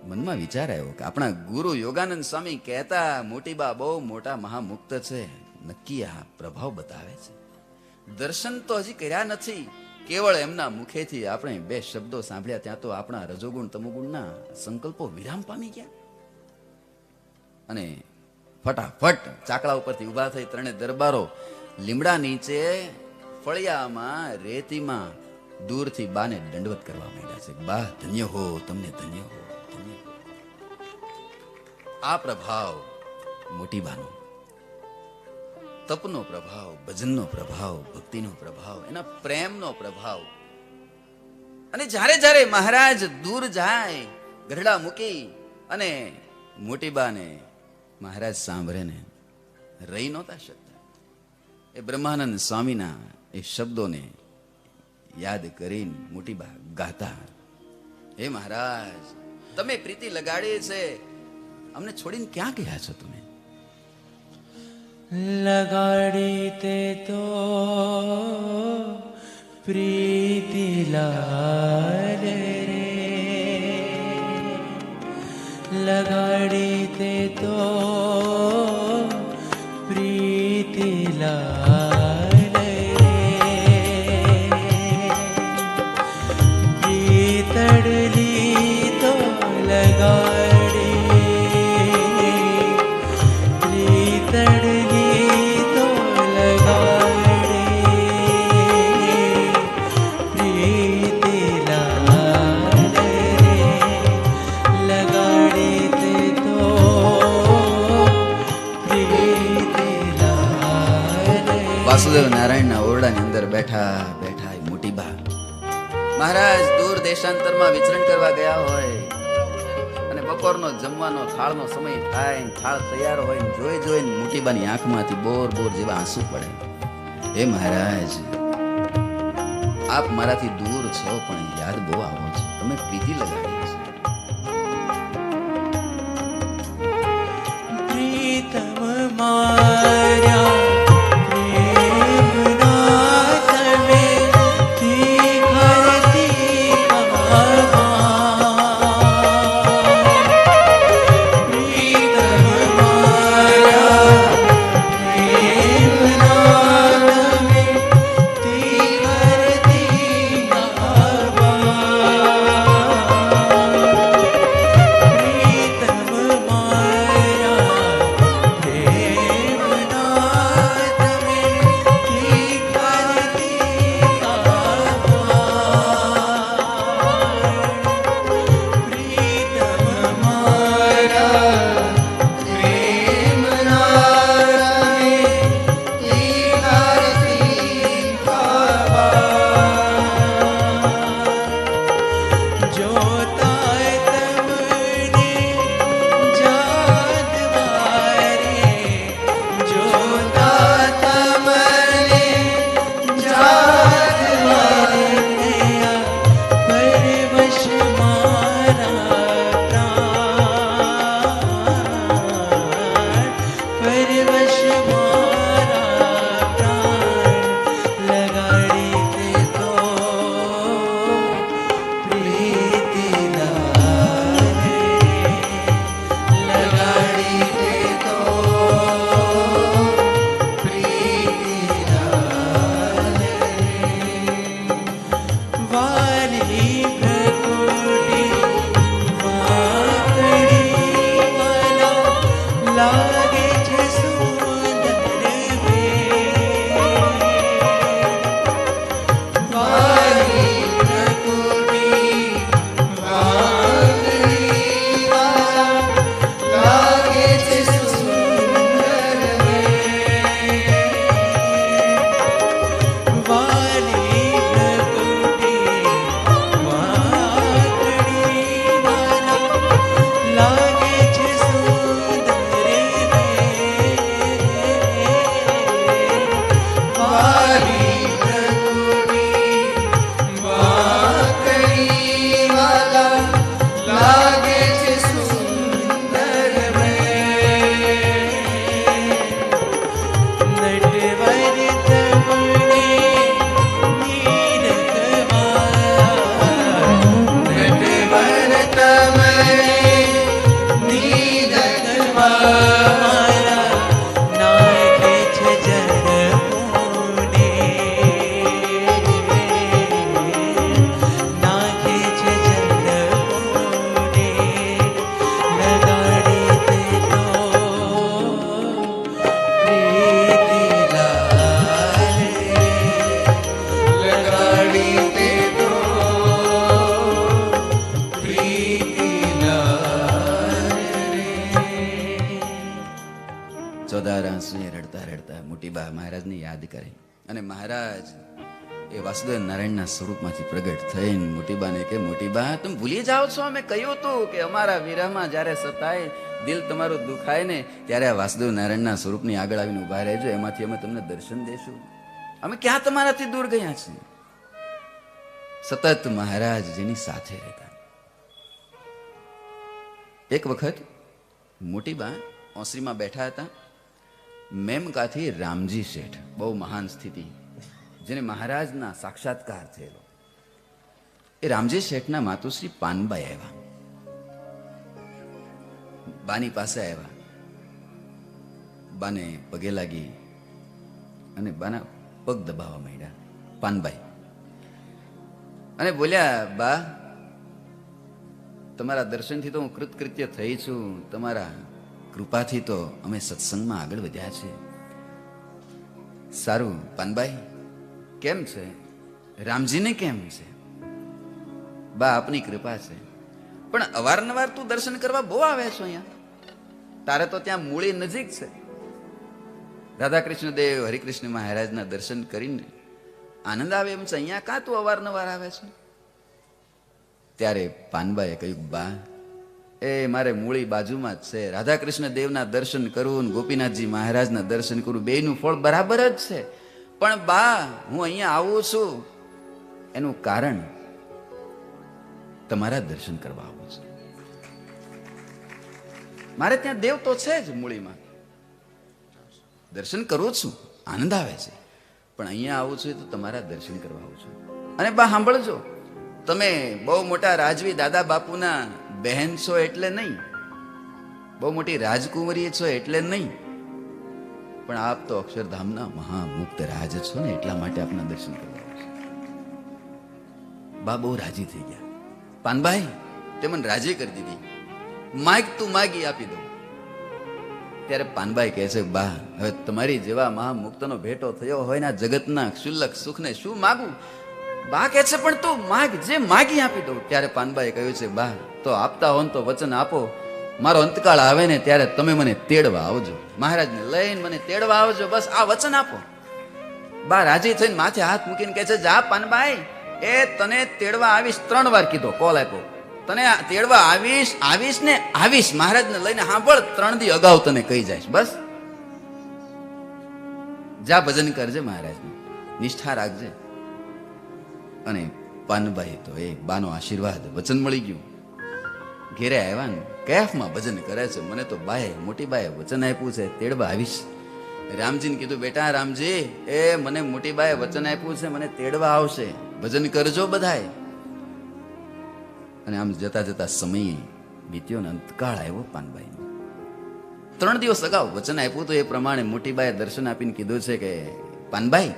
Speaker 1: મનમાં વિચાર આવ્યો કે આપણા ગુરુ યોગાનંદ સ્વામી કહેતા મોટીબા બહુ મોટા મહામુક્ત છે, નક્કી આ પ્રભાવ બતાવે છે. દર્શન તો હજી કર્યા નથી, કેવળ એમના મુખેથી આપણે બે શબ્દો સાંભળ્યા ત્યાં તો આપણા રજોગુણ તમોગુણના સંકલ્પો વિરામ પામી ગયા. અને ફટાફટ ચાકડા ઉપરથી ઉભા થઈ ત્રણેય દરબારો લીમડા નીચે ફળિયામાં રેતીમાં દૂરથી બાને દંડવત કરવા માંડ્યા છે. બા ધન્ય હો, તમને ધન્ય હો, ધન્ય હો. આ પ્રભાવ મોટીબાનો, તપનો પ્રભાવ, ભજનનો પ્રભાવ, ભક્તિનો પ્રભાવ, એના પ્રેમનો પ્રભાવ. અને જ્યારે જ્યારે મહારાજ દૂર જાય ગઢડા મૂકી અને મોટીબાને મહારાજ સાંભળે ને રહી નહોતા શકતા. એ બ્રહ્માનંદ સ્વામીના એ શબ્દોને યાદ કરીને મોટીબા ગાતા, હે મહારાજ તમે પ્રીતિ લગાડી છે અમને છોડીને ક્યાં ગયા છો તમે?
Speaker 2: लगाड़ी ते तो प्रीति लाल रे, लगाड़ी ते तो प्रीति लाल रे, प्रीतड़ली तो लगाड़ी, प्रीतड़ली तो लगाड़ी, प्रीति लाल रे, लगाड़ी ते तो प्रीति लाल रे.
Speaker 1: વાસુદેવ નારાયણના ઓરડાની અંદર બેઠા બેઠા એ મોટી બા મહારાજ દૂર દેશાંતરમાં વિચરણ કરવા ગયા હોય અને બપોરનો જમવાનો થાળનો સમય થાય ને થાળ તૈયાર હોય ને જોઈ જોઈને મોટી બાની આંખમાંથી બોર બોર જેવા આંસુ પડે. હે મહારાજ, આપ મારાથી દૂર છો પણ યાદ બહુ આવો છો. તમે પ્રીતિ લગાડી છે.
Speaker 2: प्रीतम मारा प्रेम नाथ में थी घरती कहाँ. प्रीतम मारा प्रेम नाथ में थी घरती कहाँ. प्रीतम मारा प्रेम नाथ में थी घरती कहाँ. प्रीतम मारा प्रेम नाथ में थी घरती कहाँ. जोताय तमने जात मारे, जोता तमने जात मारे, परवश मारा प्राण, परवश मारा प्राण, लगाड़ी ते तो प्रीति लाल रे, लगाड़ी ते तो प्रीति लाल रे. वाली प्रकुटी वाकड़ी वाला लागे छे सुंदर वेण. वाली प्रकुटी वाकड़ी वाला लागे छे सुंदर वेण. वाली प्रकुटी वाकड़ी वाला लागे छे सुंदर वेण. वाली प्रकुटी वाकड़ी वाला लागे छे सुंदर वेण. नटवर तमने नीरखवाया, नटवर तमने नीरखवाया, नागे छे जरमुने, नागे छे जरमुने, लगाड़ी ते तो प्रीति लाल रे, लगाड़ी ते तो प्रीति लाल रे.
Speaker 1: ચોદાર આંસુએ રડતા રડતા મોટી બા મહારાજને યાદ કરે અને મહારાજ એ વાસુદેવ નારાયણના સ્વરૂપમાંથી પ્રગટ થઈને મોટી બાને કે મોટી બા તમે ભૂલી જાઓ છો, અમે કહ્યું હતું કે અમારા વિરહમાં જ્યારે સતાય દિલ તમારું દુખાય ને ત્યારે આ વાસુદેવ નારાયણના સ્વરૂપની આગળ આવીને ઉભા રહેજો, એમાંથી અમે તમને દર્શન દેશું. અમે ક્યાં તમારાથી દૂર ગયા છીએ? સતત મહારાજ જેની સાથે રહેતા. એક વખત મોટી બા ઓસરીમાં બેઠા હતા. મેમકાથી રામજી શેઠ, બહુ મહાન સ્થિતિ, જેને મહારાજના સાક્ષાત્કાર થયેલો, એ રામજી શેઠના માતુશ્રી પાનબાઈ આવ્યા. બાની પાસે આવ્યા, બાને પગે લાગી અને બાના પગ દબાવવા માંડ્યા પાનબાઈ, અને બોલ્યા, બા તમારા દર્શનથી તો હું કૃતકૃત્ય થઈ છું, તમારા કૃપાથી તો અમે સત્સંગમાં આગળ વધ્યા છે. સારું પાનબાઈ, કેમ છે? રામજીને કેમ છે? બા આપની કૃપા છે, પણ અવારનવાર તું દર્શન કરવા બહુ આવે છો અહીંયા, તારે તો ત્યાં મૂળી નજીક છે. રાધા કૃષ્ણ દેવ હરિકૃષ્ણ મહારાજના દર્શન કરીને આનંદ આવે એમ છે, અહીંયા કાં તું અવારનવાર આવે છે? ત્યારે પાનબાઈએ કહ્યું, બા એ મારે મૂળી બાજુમાં જ છે, રાધા કૃષ્ણ દેવના દર્શન કરવું, ગોપીનાથજી મહારાજના દર્શન કરવું, બેયનું ફળ બરાબર જ છે. પણ બા હું અહીંયા આવું છું એનું કારણ તમારા દર્શન કરવા આવું છું. મારે ત્યાં દેવ તો છે જ મૂળીમાં, દર્શન કરું છું, આનંદ આવે છે, પણ અહીંયા આવું છું તો તમારા દર્શન કરવા આવું છું. અને બા સાંભળજો, તમે બહુ મોટા રાજવી દાદા બાપુના બહેન છો એટલે નહીં, બહુ મોટી રાજકુંવરી છો એટલે નહીં, પણ આપ તો અક્ષરધામના મહામુક્ત રાજ છો ને, એટલા માટે આપના દર્શન કરવા આવું છું. બા બહુ રાજી થઈ ગયા. પાનભાઈ તે મને રાજી કરી દીધી, માગ તું માગી આપી દઉં. ત્યારે પાનબાઈ કહે છે, બા હવે તમારી જેવા મહામુક્તનો ભેટો થયો હોય ને જગતના ક્ષુલ્લક સુખને શું માગું? બા કહે છે, પણ તું માગ, જે માગી આપી દઉં. ત્યારે પાનબાઈ કહ્યું છે, બા તો આપતા હો તો વચન આપો, મારો અંતકાળ આવે ને ત્યારે તમે મને તેડવા આવજો, મહારાજને લઈને મને તેડવા આવજો, બસ આ વચન આપો. બા રાજી થઈને માથે હાથ મૂકીને કહે છે, જા પાનબાઈ, એ તને તેડવા આવીશ 3 વાર કીધો, કોલ આપ્યો, તને તેડવા આવીશ ને આવીશ, મહારાજને લઈને સાંભળ, 3 દી અગાઉ તને કહી જાય, બસ જા ભજન કરજે, મહારાજને નિષ્ઠા રાખજે. અને પાનબાઈ તો એ બાનો આશીર્વાદ, વચન મળી ગયું. ઘેરે આવ્યા ને કેફમાં ભજન કરે છે. મને તો બાએ, મોટી બાએ વચન આપ્યું છે તેડવા આવીશ. રામજીને કીધું, બેટા રામજી, એ મને મોટી બાએ વચન આપ્યું છે, મને તેડવા આવશે, ભજન કરજો બધાય. અને આમ જતા જતા સમય બીત્યો ને અંતકાળ આવ્યો પાનબાઈ. 3 દિવસ અગાઉ વચન આપ્યું તો એ પ્રમાણે મોટીબાએ દર્શન આપીને કીધું છે કે પાનબાઈ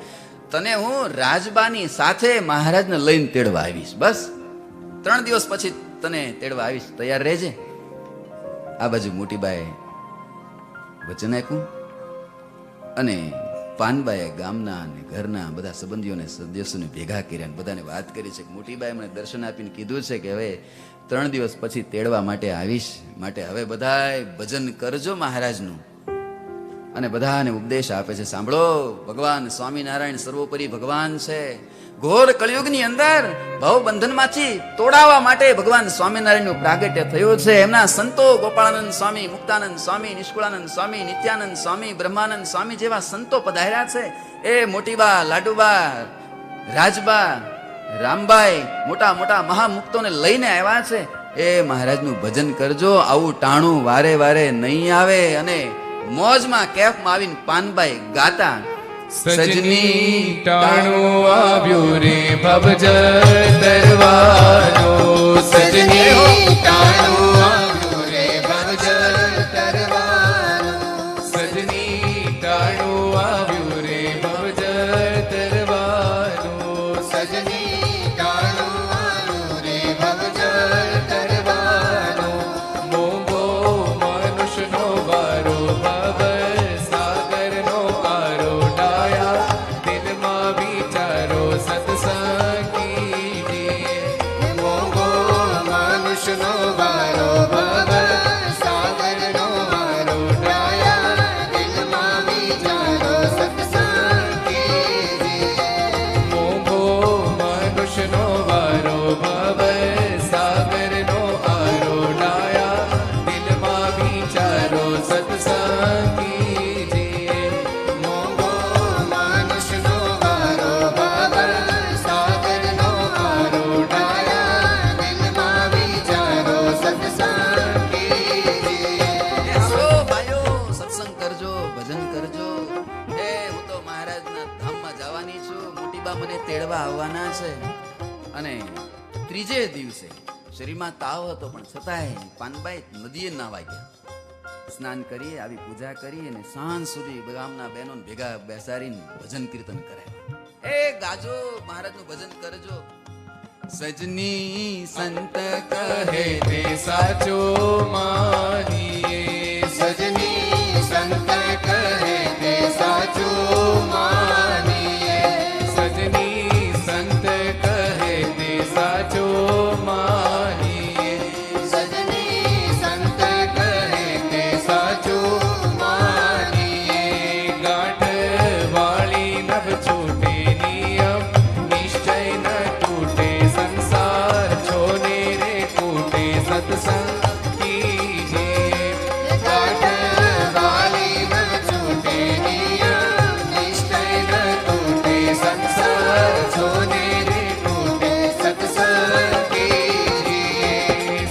Speaker 1: તને હું રાજબાની સાથે મહારાજને લઈને તેડવા આવીશ, બસ 3 દિવસ પછી તને તેડવા આવીશ, તૈયાર રહેજે. આ બાજુ મોટીબાએ વચન આપ્યું અને પાનબાઈએ ગામના અને ઘરના બધા સંબંધીઓને સદસ્યોને ભેગા કર્યા, બધાને વાત કરી છે કે મોટીબાએ મને દર્શન આપીને કીધું છે કે હવે 3 દિવસ પછી તેડવા માટે આવીશ, માટે હવે બધાય ભજન કરજો મહારાજનું. અને બધાને ઉપદેશ આપે છે, સાંભળો, ભગવાન સ્વામિનારાયણ સર્વોપરી ભગવાન છે. ઘોર કળિયુગની અંદર ભવ બંધનમાંથી તોડાવવા માટે ભગવાન સ્વામિનારાયણનું પ્રાગટ્ય થયું છે. એમના સંતો ગોપાળાનંદ સ્વામી, મુક્તાનંદ સ્વામી, નિષ્કુળાનંદ સ્વામી, નિત્યાનંદ સ્વામી, બ્રહ્માનંદ સ્વામી જેવા સંતો પધાર્યા છે. એ મોટીબા, લાડુબા, રાજબા, રામબાઈ મોટા મોટા મહામુક્તોને લઈને આવ્યા છે. એ મહારાજનું ભજન કરજો, આવું ટાણું વારે વારે નહીં આવે. અને મોજમાં કેફમાં આવીને પાનબાઈ ગાતા,
Speaker 2: સજની ટાણું આવ્યું રે ભવજળ તરવાનો, સજની ટાણું આવ્યું રે ભવજળ તરવાનો, સજની ટાણું આવ્યું રે ભવજળ તરવાનો, સજની ટાણું આવ્યું રે ભવજળ તરવાનો. મોંઘો મનુષ્યનો વારો ભવ સાગરનો આરો ડાયા, દિલમાં વિચારો સત્સંગી. મોંઘો મનુષ્યનો વારો
Speaker 1: તેડવા આવવાના છે. અને ત્રીજે દિવસે શરીરમાં તાવ હતો પણ છતાંય પાનબાઈ નદીએ નાવા ગયા. સ્નાન કરી આવી પૂજા કરી અને સાંજ સુધી ગામના બહેનો ભેગા બેસાડીને ભજન કીર્તન કરાય. એ ગાજો મહારાજનું ભજન કરજો. સજની સંત
Speaker 2: કહે તે સાચો માનીએ, સજની સંત કહે તે સાચો માનીએ, સજની સંત કહે તે સાચો માનીએ, સજની સંત કહે તે સાચો માનીએ. ગાંઠ વાળી નભ છૂટે નિયમ નિશ્ચય ન તૂટે, સંસાર છોને રે કૂટે સત્સંગ કીજે. ગાંઠ વાળી નભ છૂટે નિયમ નિશ્ચય ન તૂટે, સંસાર છોને રે કૂટે સત્સંગ કીજે.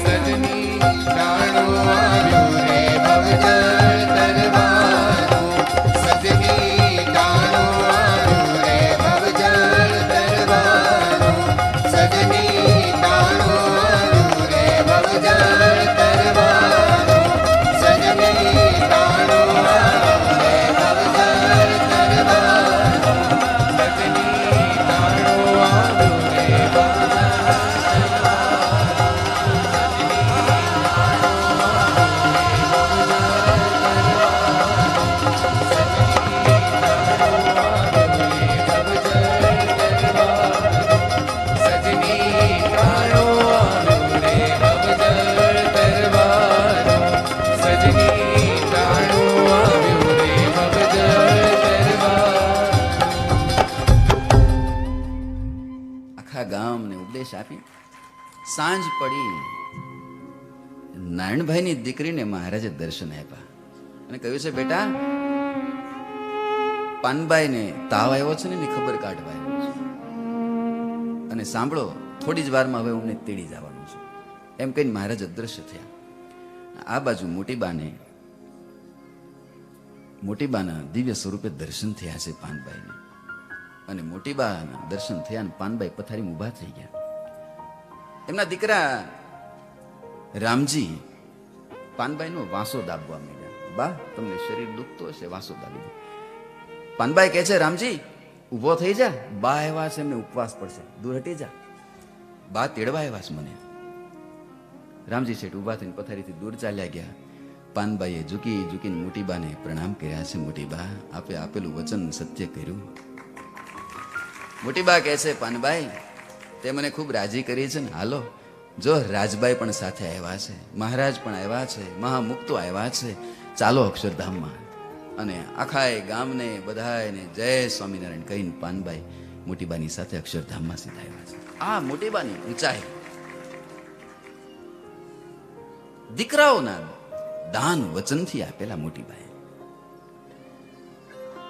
Speaker 2: સજની ટાણો આવ્યો રે ભવજળ તરવાનો, સજની ટાણો આવ્યો રે ભવજળ તરવાનો, સજની ટાણો આવ્યો રે ભવજળ તરવાનો, સજની ટાણો આવ્યો રે ભવજળ તરવાનો, સજની ટાણો આવ્યો રે ભવજળ સજની ટાણો આવ્યો રે ભવજળ તરવાનો, સજની ટાણો આવ્યો રે ભવજળ તરવાનો.
Speaker 1: આખા ગામને ઉપદેશ આપી સાંજ પડી. નારાયણભાઈની દીકરીને મહારાજે દર્શન આપ્યા અને કહ્યું છે, બેટા પાનબાઈને તાવ આવ્યો છે ને એની ખબર કાઢવા આવ્યો છે. અને સાંભળો, થોડી જ વારમાં હવે અમને તેડી જવાનું છે. એમ કહીને મહારાજ અદ્રશ્ય થયા. આ બાજુ મોટીબાના દિવ્ય સ્વરૂપે દર્શન થયા છે પાનબાઈને. અને મોટીબાના દર્શન થયા અને પાનબાઈ પથારીમાં ઊભા થઈ ગયા. એમના દીકરા રામજી પાનબાઈનો વાંસો દાબવા માંડ્યા. બા, તમને શરીર દુખતો હશે, વાંસો દાબી દો. પાનબાઈ કહે છે, રામજી ઊભો થઈ જા, બા આવ્યા છે, એમને ઉપવાસ પડશે, દૂર હટી જા, બા તેડવા આવ્યા છે મને. રામજી શેઠ ઊભા થઈને પથારીથી દૂર ચાલ્યા ગયા. પાનબાઈએ ઝૂકીને મોટીબાને પ્રણામ કર્યા છે. મોટીબા, આપે આપેલું વચન સત્ય કર્યું. મોટીબા કહે છે, પાનબાઈ તે મને ખૂબ રાજી કરી છે ને. હાલો, જો રાજબાઈ પણ સાથે આવ્યા છે, મહારાજ પણ આવ્યા છે, મહામુક્તો આવ્યા છે, ચાલો અક્ષરધામમાં. અને આખા ગામને બધાને જય સ્વામિનારાયણ કહીને પાનબાઈ મોટીબાની સાથે અક્ષરધામમાં સીધા આવ્યા છે. આ મોટીબાની ઊંચાઈ દીકરાઓના દાન વચનથી આપેલા મોટીબાઈ.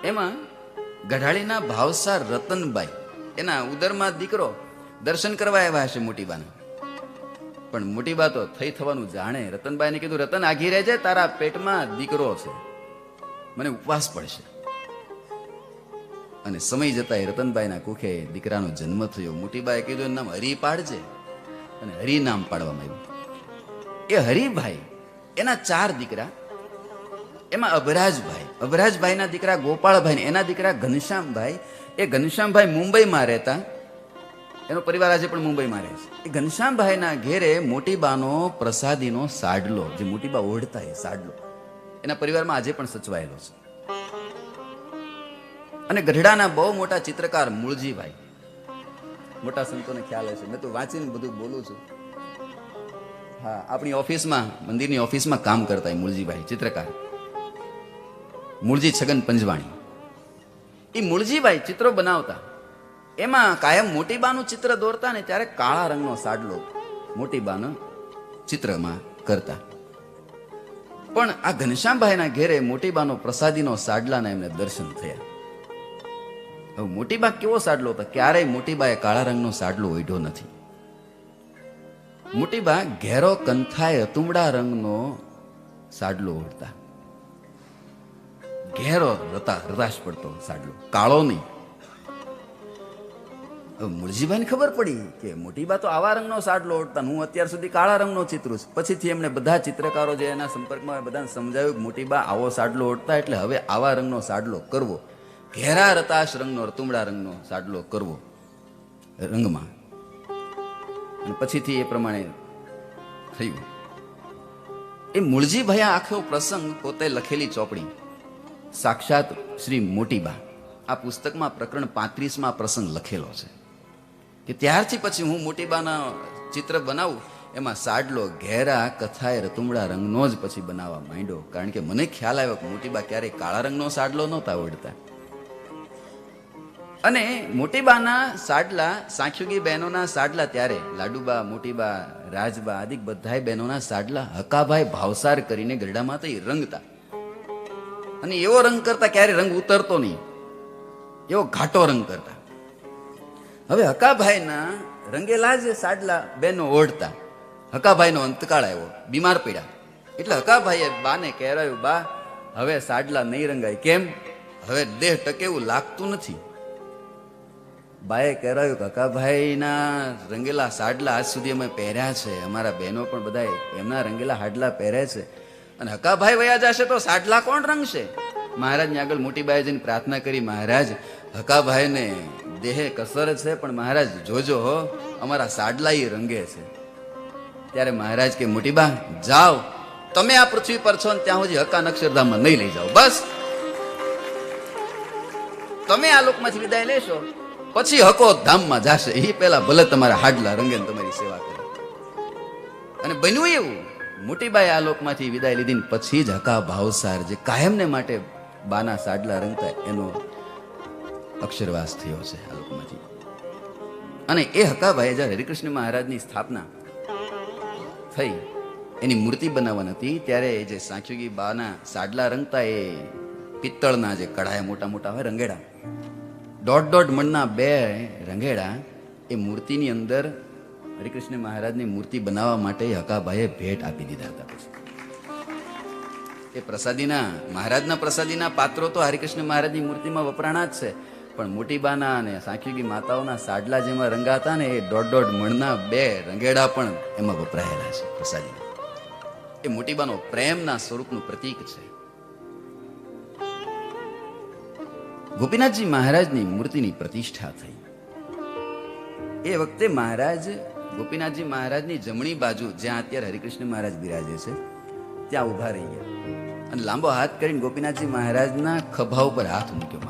Speaker 1: એમાં ગઢાળીના ભાવસાર રતનબાઈ, એના ઉદરમાં દીકરો દર્શન કરવા આવ્યા હશે મોટીબાના. પણ મોટીબા તો થઈ થવાનું જાણે. રતનબાઈને કીધું, રતન આઘી રહેજે, તારા પેટમાં દીકરો છે, મને ઉપવાસ પડશે. અને સમય જતા રતનબાઈના કુખે દીકરાનો જન્મ થયો. મોટીબાએ કીધું, એનું નામ હરિ પાડજે. અને હરિ નામ પાડવામાં આવ્યું. એ હરિભાઈ, એના 4 દીકરા. એમાં અભરાજભાઈના દીકરા ગોપાળભાઈ, એના દીકરા ઘનશ્યામભાઈ. એ ઘનશ્યામભાઈ મુંબઈમાં રહેતા, એનો પરિવાર આજે પણ મુંબઈમાં રહે છે. એ ઘનશ્યામભાઈના ઘેરે મોટીબાનો પ્રસાદીનો સાડલો, જે મોટીબા ઓઢતા એ સાડલો, એના પરિવારમાં આજે પણ સચવાયેલો છે. અને ગઢડાના બહુ મોટા ચિત્રકાર મૂળજીભાઈ, મોટા સંતોને ખ્યાલ હશે, મેં તો વાંચીને બધું બોલું છું. હા, આપણી ઓફિસમાં, મંદિરની ઓફિસમાં કામ કરતા એ મૂળજીભાઈ ચિત્રકાર, મૂળજી છગન પંજવાણી. એ મૂળજીભાઈ ચિત્રો બનાવતા. એમાં કાયમ મોટીબાનું ચિત્ર દોરતા ને ત્યારે કાળા રંગનો સાડલો મોટીબાના ચિત્રમાં કરતા. પણ આ ઘનશ્યામભાઈના ઘેરે મોટીબાનો પ્રસાદીનો સાડલાના એમને દર્શન થયા. હવે મોટીબા કેવો સાડલો હતો? ક્યારેય મોટીબાએ કાળા રંગનો સાડલો ઓઢ્યો નથી. મોટીબા ઘેરો કંથાય અતુમડા રંગનો સાડલો ઓઢતા. ઘેરો રતાશ પડતો સાડલો, કાળો નહીં. હવે મૂળજીભાઈને ખબર પડી કે મોટીબા તો આવા રંગનો સાડલો ઓઢતા, હું અત્યાર સુધી કાળા રંગનો ચિત્રું છું. પછીથી એમણે બધા ચિત્રકારો જે એના સંપર્કમાં હોય બધાને સમજાવ્યું કે મોટીબા આવો સાડલો ઓઢતા એટલે હવે આવા રંગનો સાડલો કરવો, ઘેરા રતાશ રંગનો, રતુમડા રંગનો સાડલો કરવો રંગમાં. અને પછીથી એ પ્રમાણે થયું. એ મૂળજીભાઈ આખો પ્રસંગ પોતે લખેલી ચોપડી સાક્ષાત શ્રી મોટીબા, આ પુસ્તકમાં પ્રકરણ 35માં પ્રસંગ લખેલો છે કે ત્યારથી પછી હું મોટીબાના ચિત્ર બનાવું એમાં સાડલો ઘેરા કથાય રતુમડા રંગનો જ પછી બનાવવા માંડ્યો. કારણ કે મને ખ્યાલ આવ્યો કે મોટીબા ક્યારેય કાળા રંગનો સાડલો નહોતા ઓઢતા. અને મોટીબાના સાડલા, સાંખ્યુગી બહેનોના સાડલા ત્યારે લાડુબા, મોટીબા, રાજબા આદિ બધાય બહેનોના સાડલા હકાભાઈ ભાવસાર કરીને ગરડામાં તો રંગતા. અને એવો રંગ કરતા ક્યારે રંગ ઉતરતો નહીં, એવો ઘાટો રંગ કરતા. હવે હકાભાઈના રંગેલા જ સાડલા બહેનો ઓઢતા. હકાભાઈનો અંતકાળ આવ્યો, બીમાર પડ્યા. એટલે હકાભાઈએ બાને કહેવાયું, બા હવે સાડલા નહીં રંગાય. કેમ? હવે દેહ ટકે એવું લાગતું નથી. બાએ કહેવાયું, હકાભાઈના રંગેલા સાડલા આજ સુધી અમે પહેર્યા છે, અમારા બહેનો પણ બધા એમના રંગેલા હાડલા પહેરે છે, અને હકાભાઈ વયા જશે તો સાડલા કોણ રંગશે? મહારાજની આગળ મોટીબાએ જઈને પ્રાર્થના કરી, મહારાજ હકાભાઈને દેહે કસર છે પણ મહારાજ જોજો હો, અમારા સાડલા ઈ રંગે છે. ત્યારે મહારાજ કે મોટીબા જાઓ, તમે આ પૃથ્વી પર છો ને ત્યાં સુધી હકા અક્ષરધામમાં નહીં લઈ જાઓ. બસ તમે આ લોકમાંથી વિદાય લેશો પછી હકો ધામમાં જાશે, એ પહેલા ભલે તમારા હાડલા રંગે તમારી સેવા કરે. અને બન્યું એવું, મોટીબાએ આ લોકમાંથી વિદાય લીધી પછી જ હકા ભાવસાર જે કાયમને માટે બાના સાડલા રંગતા એનો અક્ષરવાસ થયો છે આ લોકમાંથી. અને એ હકાભાઈ જ્યારે હરિકૃષ્ણ મહારાજની સ્થાપના થઈ, એની મૂર્તિ બનાવવાની હતી ત્યારે જે સાંખ્યુગી બાના સાડલા રંગતા એ પિત્તળના જે કઢાયા મોટા મોટા હોય રંગેડા, 1.5 મણના 2 રંગેડા એ મૂર્તિની અંદર હરિકૃષ્ણ મહારાજની મૂર્તિ બનાવવા માટે હકાભાઈએ ભેટ આપી દીધા હતા. પછી એ પ્રસાદીના, મહારાજના પ્રસાદીના પાત્રો તો હરિકૃષ્ણ મહારાજની મૂર્તિમાં વપરાણા જ છે, પણ મોટીબાના અને સાંખ્યુગી માતાઓના સાડલા જેમાં રંગાતા ને એ 1.5 મણના 2 રંગેડા પણ એમાં વપરાયેલા છે પ્રસાદીના. એ મોટીબાનો પ્રેમના સ્વરૂપનું પ્રતીક છે. ગોપીનાથજી મહારાજની મૂર્તિની પ્રતિષ્ઠા થઈ એ વખતે મહારાજ ગોપીનાથજી મહારાજની જમણી બાજુ જ્યાં અત્યારે હરિકૃષ્ણ મહારાજ બિરાજે છે ત્યાં ઉભા રહી ગયા અને લાંબો હાથ કરીને ગોપીનાથજી મહારાજના ખભા ઉપર હાથ મૂક્યો.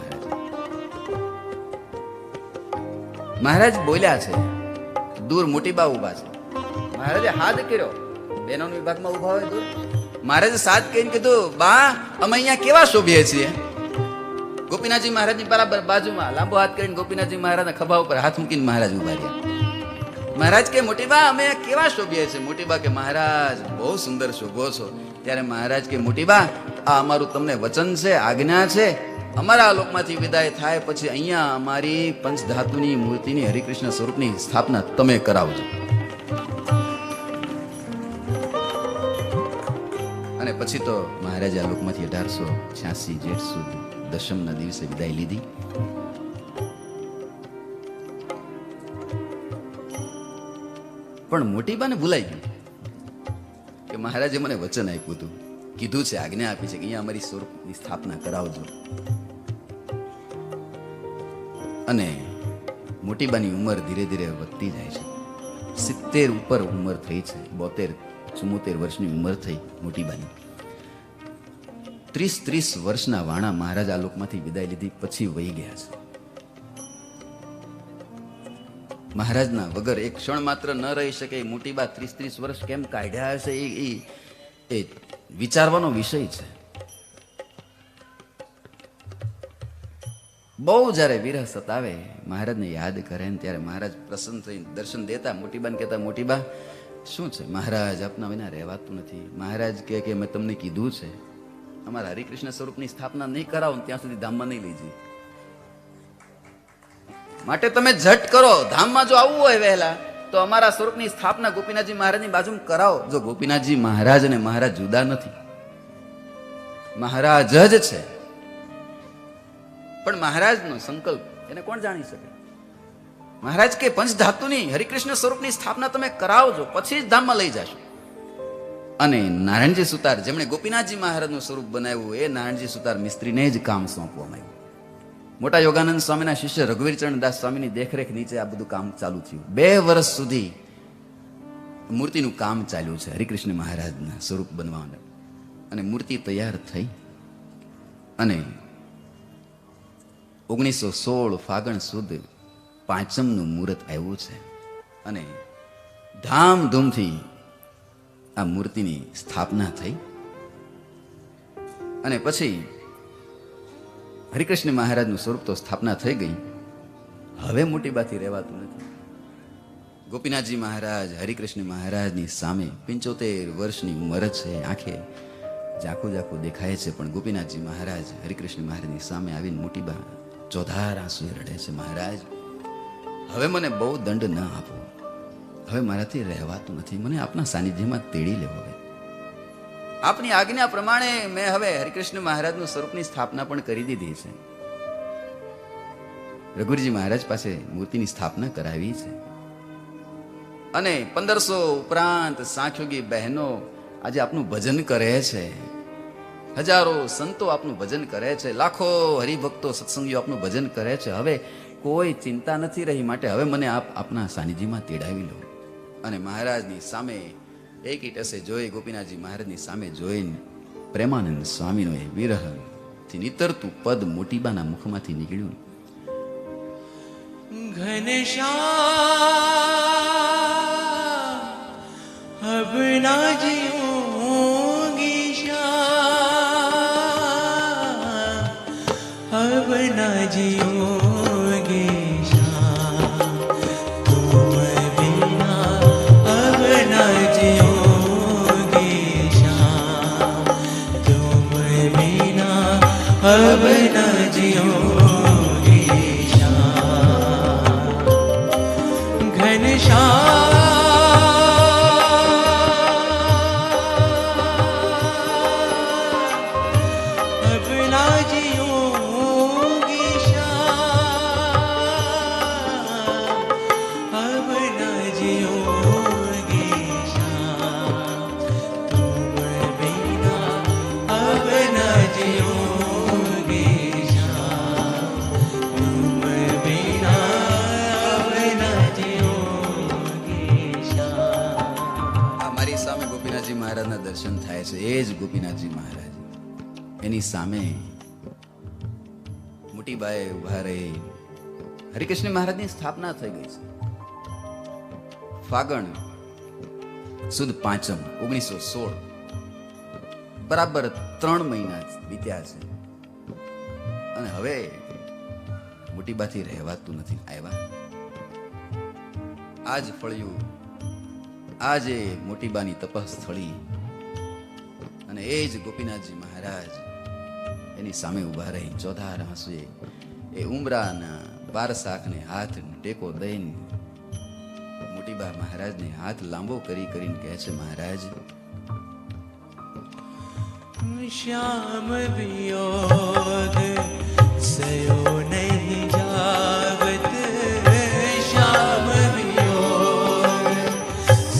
Speaker 1: મહારાજ બોલ્યા છે, દૂર મોટીબા ઉભા છે. મહારાજે હાથ કર્યો, બહેનોના વિભાગમાં ઉભા હોય દૂર. મહારાજે સાથ કહીને કીધું, બા અમે અહીંયા કેવા શોભીએ છીએ. ગોપીનાથજી મહારાજની બરાબર બાજુમાં લાંબો હાથ કરીને ગોપીનાથજી મહારાજના ખભા ઉપર હાથ મૂકીને મહારાજ ઉભા રહ્યા. મહારાજ કે મોટીબા અમે કેવા શોભીએ છીએ. મોટીબા કે મહારાજ બહુ સુંદર શોભો છો. ત્યારે મહારાજ કે મોટીબા આ અમારું તમને વચન છે, આજ્ઞા છે, અમારા લોકમાંથી વિદાય થાય પછી અહીંયા અમારી પંચધાતુની મૂર્તિની હરિકૃષ્ણ સ્વરૂપની સ્થાપના તમે કરાવજો. અને પછી તો મહારાજે આ લોકમાંથી 1886 જેઠ સુદ દશમના દિવસે વિદાય લીધી. પણ મોટીબાને ભૂલાઈ ગયું કે મહારાજે મને વચન આપ્યું હતું, કીધું છે, આજ્ઞા આપી છે કે અહીંયા અમારી સ્વરૂપની સ્થાપના કરાવજો. અને મોટીબાની ઉંમર ધીરે ધીરે વધતી જાય છે. 70 ઉપર ઉંમર થઈ છે, 72-74 વર્ષની ઉંમર થઈ મોટીબાની. 30 વર્ષના વાણા મહારાજ આ લોકમાંથી વિદાય લીધી પછી વહી ગયા છે. મહારાજના વગર એક ક્ષણ માત્ર ન રહી શકે. મોટીબા 30 વર્ષ કેમ કાઢ્યા હશે એ વિચારવાનો વિષય છે. બહુ જયારે વિરહ સતાવે મહારાજને યાદ કરે ને ત્યારે મહારાજ પ્રસન્ન થઈ દર્શન દેતા. મોટીબાને કહેતા, મોટીબા શું છે મહારાજ, આપના વિના રહેવાતું નથી. મહારાજ કે મેં તમને કીધું છે અમારા હરિકૃષ્ણ સ્વરૂપની સ્થાપના નહીં કરાવો ત્યાં સુધી ધામમાં નહીં લઈ જઈએ. માટે તમે ઝટ કરો, ધામમાં જો આવવું હોય વહેલા તો અમારા સ્વરૂપની સ્થાપના ગોપીનાથજી મહારાજની બાજુમાં કરાવો. જો ગોપીનાથજી મહારાજ અને મહારાજ જુદા નથી, મહારાજ જ છે. પણ મહારાજનો સંકલ્પ એને કોણ જાણી શકે? મહારાજ કે પંચધાતુની હરિકૃષ્ણ સ્વરૂપની સ્થાપના તમે કરાવજો, પછી જ ધામમાં લઈ જાશો. અને નારાયણજી સુતાર જેમણે ગોપીનાથજી મહારાજનું સ્વરૂપ બનાવ્યું, એ નારાયણજી સુતાર મિસ્ત્રીને જ કામ સોંપવામાં આવ્યું. મોટા યોગાનંદ સ્વામીના શિષ્ય રઘુવીરચરણ દાસ સ્વામીની દેખરેખ નીચે આ બધું કામ ચાલુ થયું. 2 વર્ષ સુધી મૂર્તિનું કામ ચાલ્યું છે હરિકૃષ્ણ મહારાજના સ્વરૂપ બનવાનું. અને મૂર્તિ તૈયાર થઈ અને 1916 ફાગણ સુદ પાંચમનું મુહૂર્ત આવ્યું છે. અને ધામધૂમથી આ મૂર્તિની સ્થાપના થઈ. અને પછી હરિકૃષ્ણ મહારાજનું સ્વરૂપ તો સ્થાપના થઈ ગઈ. હવે મોટીબાથી રહેવાતું નથી. ગોપીનાથજી મહારાજ હરિકૃષ્ણ મહારાજની સામે 75 વર્ષની ઉંમર છે, આંખે ઝાખું ઝાખું દેખાય છે, પણ ગોપીનાથજી મહારાજ હરિકૃષ્ણ મહારાજની સામે આવીને મોટીબા ચોધાર આંસુએ રડે છે, મહારાજ હવે મને બહુ દંડ ન આપો, હવે મારાથી રહેવાતું નથી, મને આપના સાનિધ્યમાં તેડી લેવો. હવે આપની આજ્ઞા પ્રમાણે મેં હવે હરિકૃષ્ણ મહારાજનું સ્વરૂપની સ્થાપના પણ કરી દીધી છે. રઘુવીરજી મહારાજ પાસે મૂર્તિની સ્થાપના કરાવી છે. અને 1500 ઉપરાંત સાંખ્યોગી બહેનો આજે આપનું ભજન કરે છે, હજારો સંતો આપનું ભજન કરે છે, લાખો હરિભક્તો સત્સંગીઓ આપનું ભજન કરે છે. હવે કોઈ ચિંતા નથી રહી, માટે હવે મને આપ આપના સાનિધ્યમાં તેડાવી લો. અને મહારાજની સામે એક ટસે જોઈ, ગોપીનાથજી મહારાજની સામે જોઈને પ્રેમાનંદ સ્વામીનો એ વિરહથી નીતરતું પદ મોટીબાના મુખમાંથી નીકળ્યું.
Speaker 2: घनश्याम अब ना जियोगी श्याम, अब ना जियोगी श्याम, तुम बिना अब ना जियोगी श्याम, तुम बिना अब ना जियोगी श्याम. घनश्याम अब ना जियोगी श्याम, अब ना जियोगी श्याम, तुम बिना अब ना जियोगी श्याम, तुम बिना अब ना जियोगी श्याम.
Speaker 1: આ મારી સામે ગોપીનાથજી મહારાજના દર્શન થાય છે, એ જ ગોપીનાથજી મહારાજ. એની સામે મોટીબાએ ઉભા રહી. હરિકૃષ્ણ મહારાજની સ્થાપના થઈ ગઈ છે. ફાગણ સુદ પાંચમ 1916, બરાબર 3 મહિના વીત્યા છે. અને હવે મોટીબાથી રહેવાતું નથી. આવ્યા આજ ફળ્યું, આજે મોટીબાની તપસ્થળી. અને એ જ ગોપીનાથજી મહારાજ એની સામે ઉભા રહી ચોધાર આંસુએ એ ઉમરાના 12 શાખને હાથ ટેકો દઈને મોટીબા મહારાજને હાથ લાંબો કરી કરીને કહે છે, મહારાજ
Speaker 2: श्याम वियोग सयो नहीं जावत, श्याम वियोग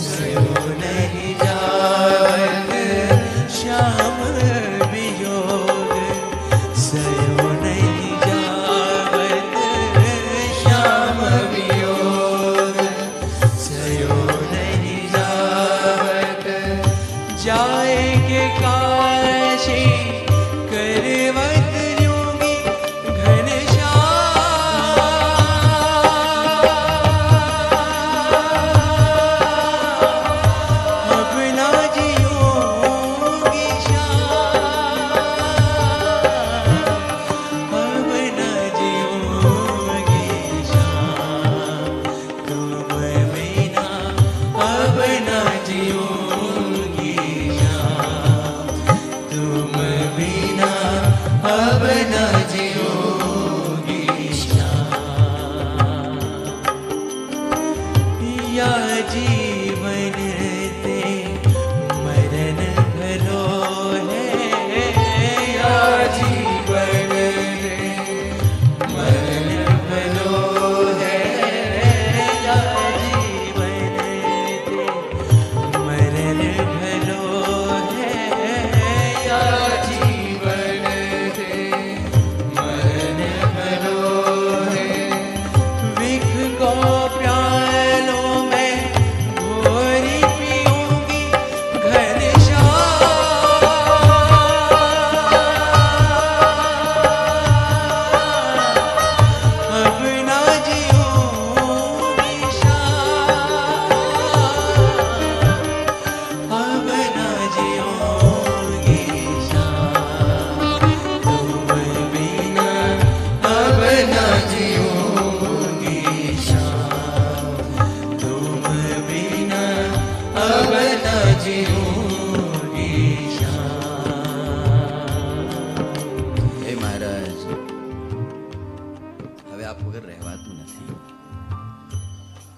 Speaker 2: सयो नहीं जावत, श्याम वियोग सयो नहीं जावत, श्याम वियोग सयो नहीं जावत. जाएंगे काशी करवत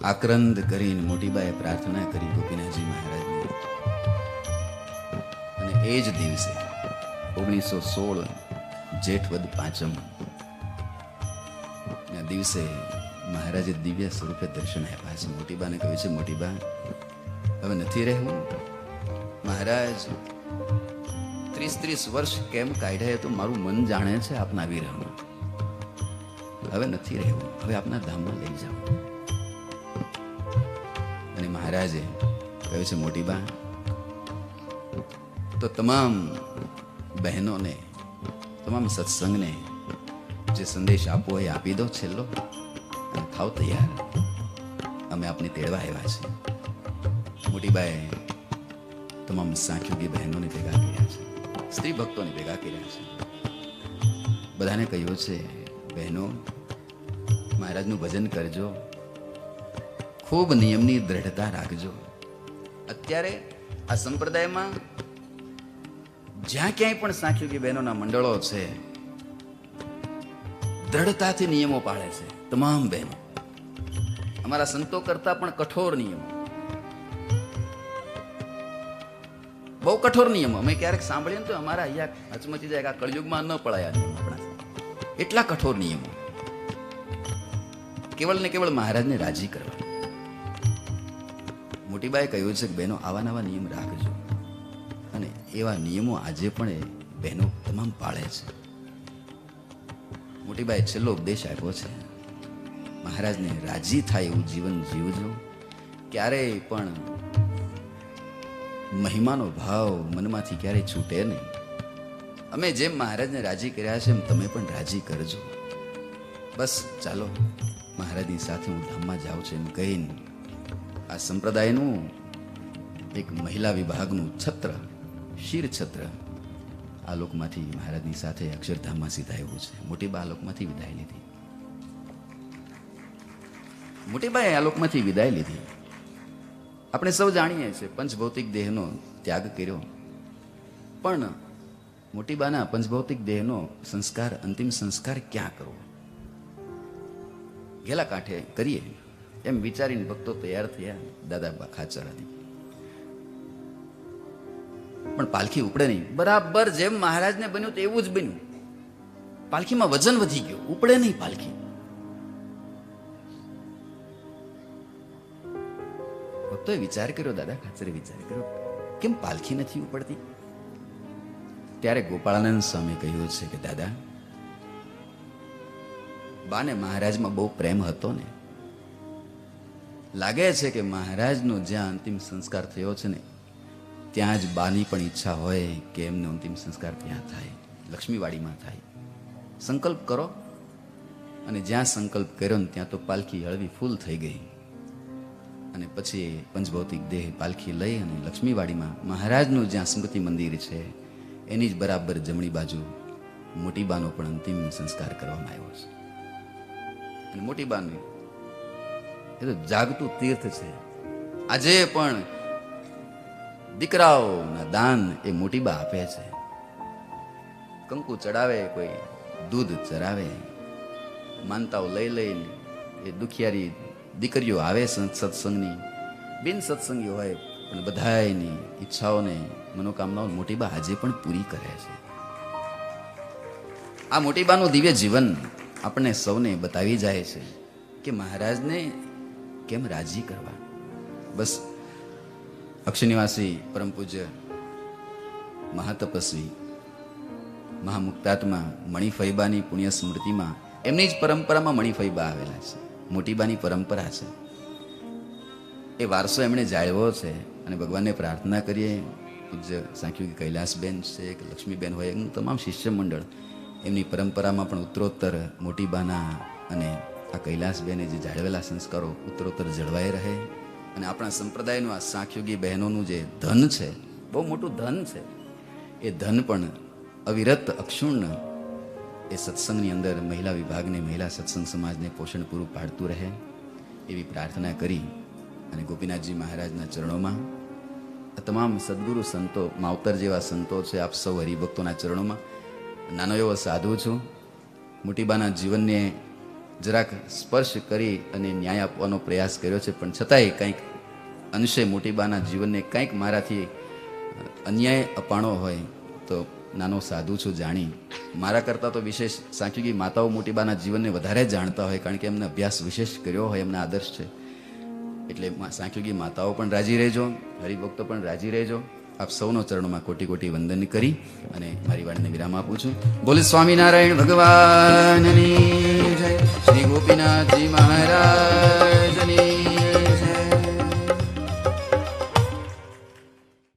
Speaker 1: આક્રંદ કરીને મોટીબાએ પ્રાર્થના કરી ગોપીનાથજી મહારાજની. અને એ જ દિવસે 1916 જેઠ વદ 5 ના દિવસે મહારાજે દિવ્ય સ્વરૂપે દર્શન આપ્યા છે. મોટીબાને કહ્યું છે, મોટીબા હવે નથી રહેવું. મહારાજ 30 વર્ષ કેમ કાઢ્યા તો મારું મન જાણે છે આપના વિરહમાં. હવે નથી રહેવું, હવે આપના ધામમાં લઈ જાઓ. અને મહારાજે કહ્યું છે, મોટીબા તો તમામ બહેનોને, તમામ સત્સંગને જે સંદેશ આપવો એ આપી દો છેલ્લો, અને થાવ તૈયાર, અમે આપને તેડવા આવ્યા છીએ. મોટીબાએ તમામ સાંખ્યોગી બહેનોને ભેગા કર્યા છે, સ્ત્રી ભક્તોને ભેગા કર્યા છે. બધાને કહ્યું છે, બહેનો મહારાજનું ભજન કરજો, ખૂબ નિયમની દ્રઢતા રાખજો. અત્યારે આ સંપ્રદાયમાં જ્યાં ક્યાંય પણ સાંખ્યોગી બહેનોના મંડળો છે, દ્રઢતાથી નિયમો પાળે છે તમામ બહેનો. અમારા સંતો કરતા પણ કઠોર નિયમો, બહુ કઠોર નિયમો. અમે ક્યારેક સાંભળીએ તો અમારા અહીંયા હચમચી જાય કે આ કળયુગમાં ન પળાયા નિયમ આપણા. એટલા કઠોર નિયમો, કેવળ ને કેવળ મહારાજને રાજી કરવા. મોટીબાએ કહ્યું છે કે બહેનો આવા નવા નિયમ રાખજો, અને એવા નિયમો આજે પણ એ બહેનો તમામ પાળે છે. મોટીબાએ છેલ્લો ઉપદેશ આપ્યો છે, મહારાજને રાજી થાય એવું જીવન જીવજો. ક્યારેય પણ મહિમાનો ભાવ મનમાંથી ક્યારેય છૂટે નહીં. અમે જેમ મહારાજને રાજી કર્યા છે એમ તમે પણ રાજી કરજો. બસ ચાલો મહારાજની સાથે હું ધામમાં જાઉં છું એમ કહીને આ સંપ્રદાયનું એક મહિલા વિભાગનું છત્ર, શિર છત્ર આ લોકમાંથી મહારાજની સાથે અક્ષરધામમાં સીધા આવ્યું છે. મોટીબા આ લોકમાંથી વિદાય લીધી. મોટીબાએ આ લોકમાંથી વિદાય લીધી. આપણે સૌ જાણીએ છીએ પંચભૌતિક દેહનો ત્યાગ કર્યો, પણ મોટીબાના પંચભૌતિક દેહનો સંસ્કાર, અંતિમ સંસ્કાર ક્યાં કરવો? ઘેલા કાંઠે કરીએ એમ વિચારીને ભક્તો તૈયાર થયા દાદા ખાચરાથી. પણ પાલખી ઉપડે નહીં. બરાબર જેમ મહારાજને બન્યું તેવું જ બન્યું. પાલખીમાં વજન વધી ગયું, ઉપડે નહીં પાલખી. ભક્તોએ વિચાર કર્યો, દાદા ખાચરે વિચાર કર્યો, કેમ પાલખી નથી ઉપડતી? ત્યારે ગોપાળાનંદ સ્વામી કહ્યું છે કે દાદા, બાને મહારાજમાં બહુ પ્રેમ હતો ને, લાગે છે કે મહારાજનો જ્યાં અંતિમ સંસ્કાર થયો છે ને ત્યાં જ બાની પણ ઈચ્છા હોય કે એમનો અંતિમ સંસ્કાર ત્યાં થાય, લક્ષ્મીવાડીમાં થાય. સંકલ્પ કરો. અને જ્યાં સંકલ્પ કર્યો ને ત્યાં તો પાલખી હળવી ફૂલ થઈ ગઈ. અને પછી પંચભૌતિક દેહ પાલખી લઈ અને લક્ષ્મીવાડીમાં મહારાજનું જ્યાં સ્મૃતિ મંદિર છે એની જ બરાબર જમણી બાજુ મોટીબાનો પણ અંતિમ સંસ્કાર કરવામાં આવ્યો છે. અને મોટીબાનું એ તો જાગતું તીર્થ છે. આજે પણ દીકરાઓના દાન એ મોટીબા આપે છે. કંકુ ચડાવે, કોઈ દૂધ ચરાવે, માનતાઓ લઈ લઈને એ દુખિયારી દીકરીઓ આવે સત્સંગની, બિન સત્સંગી હોય પણ બધાની ઈચ્છાઓને, મનોકામનાઓ મોટીબા આજે પણ પૂરી કરે છે. આ મોટીબાનું દિવ્ય જીવન આપણને સૌને બતાવી જાય છે કે મહારાજને કેમ રાજી કરવા. બસ અક્ષનિવાસી પરમ પૂજ્ય મહાતપસ્વી મહામુક્તાત્મા મણિફૈબાની પુણ્ય સ્મૃતિમાં એમની જ પરંપરામાં મણિફૈબા આવેલા છે. મોટીબાની પરંપરા છે. એ વારસો એમણે જાળવ્યો છે. અને ભગવાનને પ્રાર્થના કરીએ, પૂજ્ય સાંખ્યોગી કૈલાસબેન છે કે લક્ષ્મીબેન હોય, એમનું તમામ શિષ્ય મંડળ એમની પરંપરામાં પણ ઉત્તરોત્તર મોટીબાના અને આ કૈલાસબેને જે જાળવેલા સંસ્કારો ઉત્તરોત્તર જળવાઈ રહે. અને આપણા સંપ્રદાયનું આ સાંખ્યોગી બહેનોનું જે ધન છે, બહુ મોટું ધન છે, એ ધન પણ અવિરત અક્ષુણ્ણ એ સત્સંગની અંદર મહિલા વિભાગને, મહિલા સત્સંગ સમાજને પોષણ પૂરું પાડતું રહે એવી પ્રાર્થના કરી અને ગોપીનાથજી મહારાજના ચરણોમાં આ તમામ સદગુરુ સંતો, માવતર જેવા સંતો છે, આપ સૌ હરિભક્તોના ચરણોમાં નાનો એવો સાધુ છું. મોટીબાના જીવનને જરાક સ્પર્શ કરી અને ન્યાય આપવાનો પ્રયાસ કર્યો છે, પણ છતાંય કંઈક અંશે મોટીબાના જીવનને કંઈક મારાથી અન્યાય અપાણો હોય તો નાનો સાધુ છું જાણી, મારા કરતાં તો વિશેષ સાંખ્યગી માતાઓ મોટીબાના જીવનને વધારે જાણતા હોય, કારણ કે એમને અભ્યાસ વિશેષ કર્યો હોય, એમના આદર્શ છે. એટલે સાંખ્યગી માતાઓ પણ રાજી રહેજો, હરિભક્તો પણ રાજી રહેજો. આપ સૌનો ચરણોમાં કોટી કોટી વંદન કરી અને મારી વાણીને વિરામ આપું છું. બોલે સ્વામિનારાયણ ભગવાનની જય. શ્રી ગોપીનાથજી મહારાજ.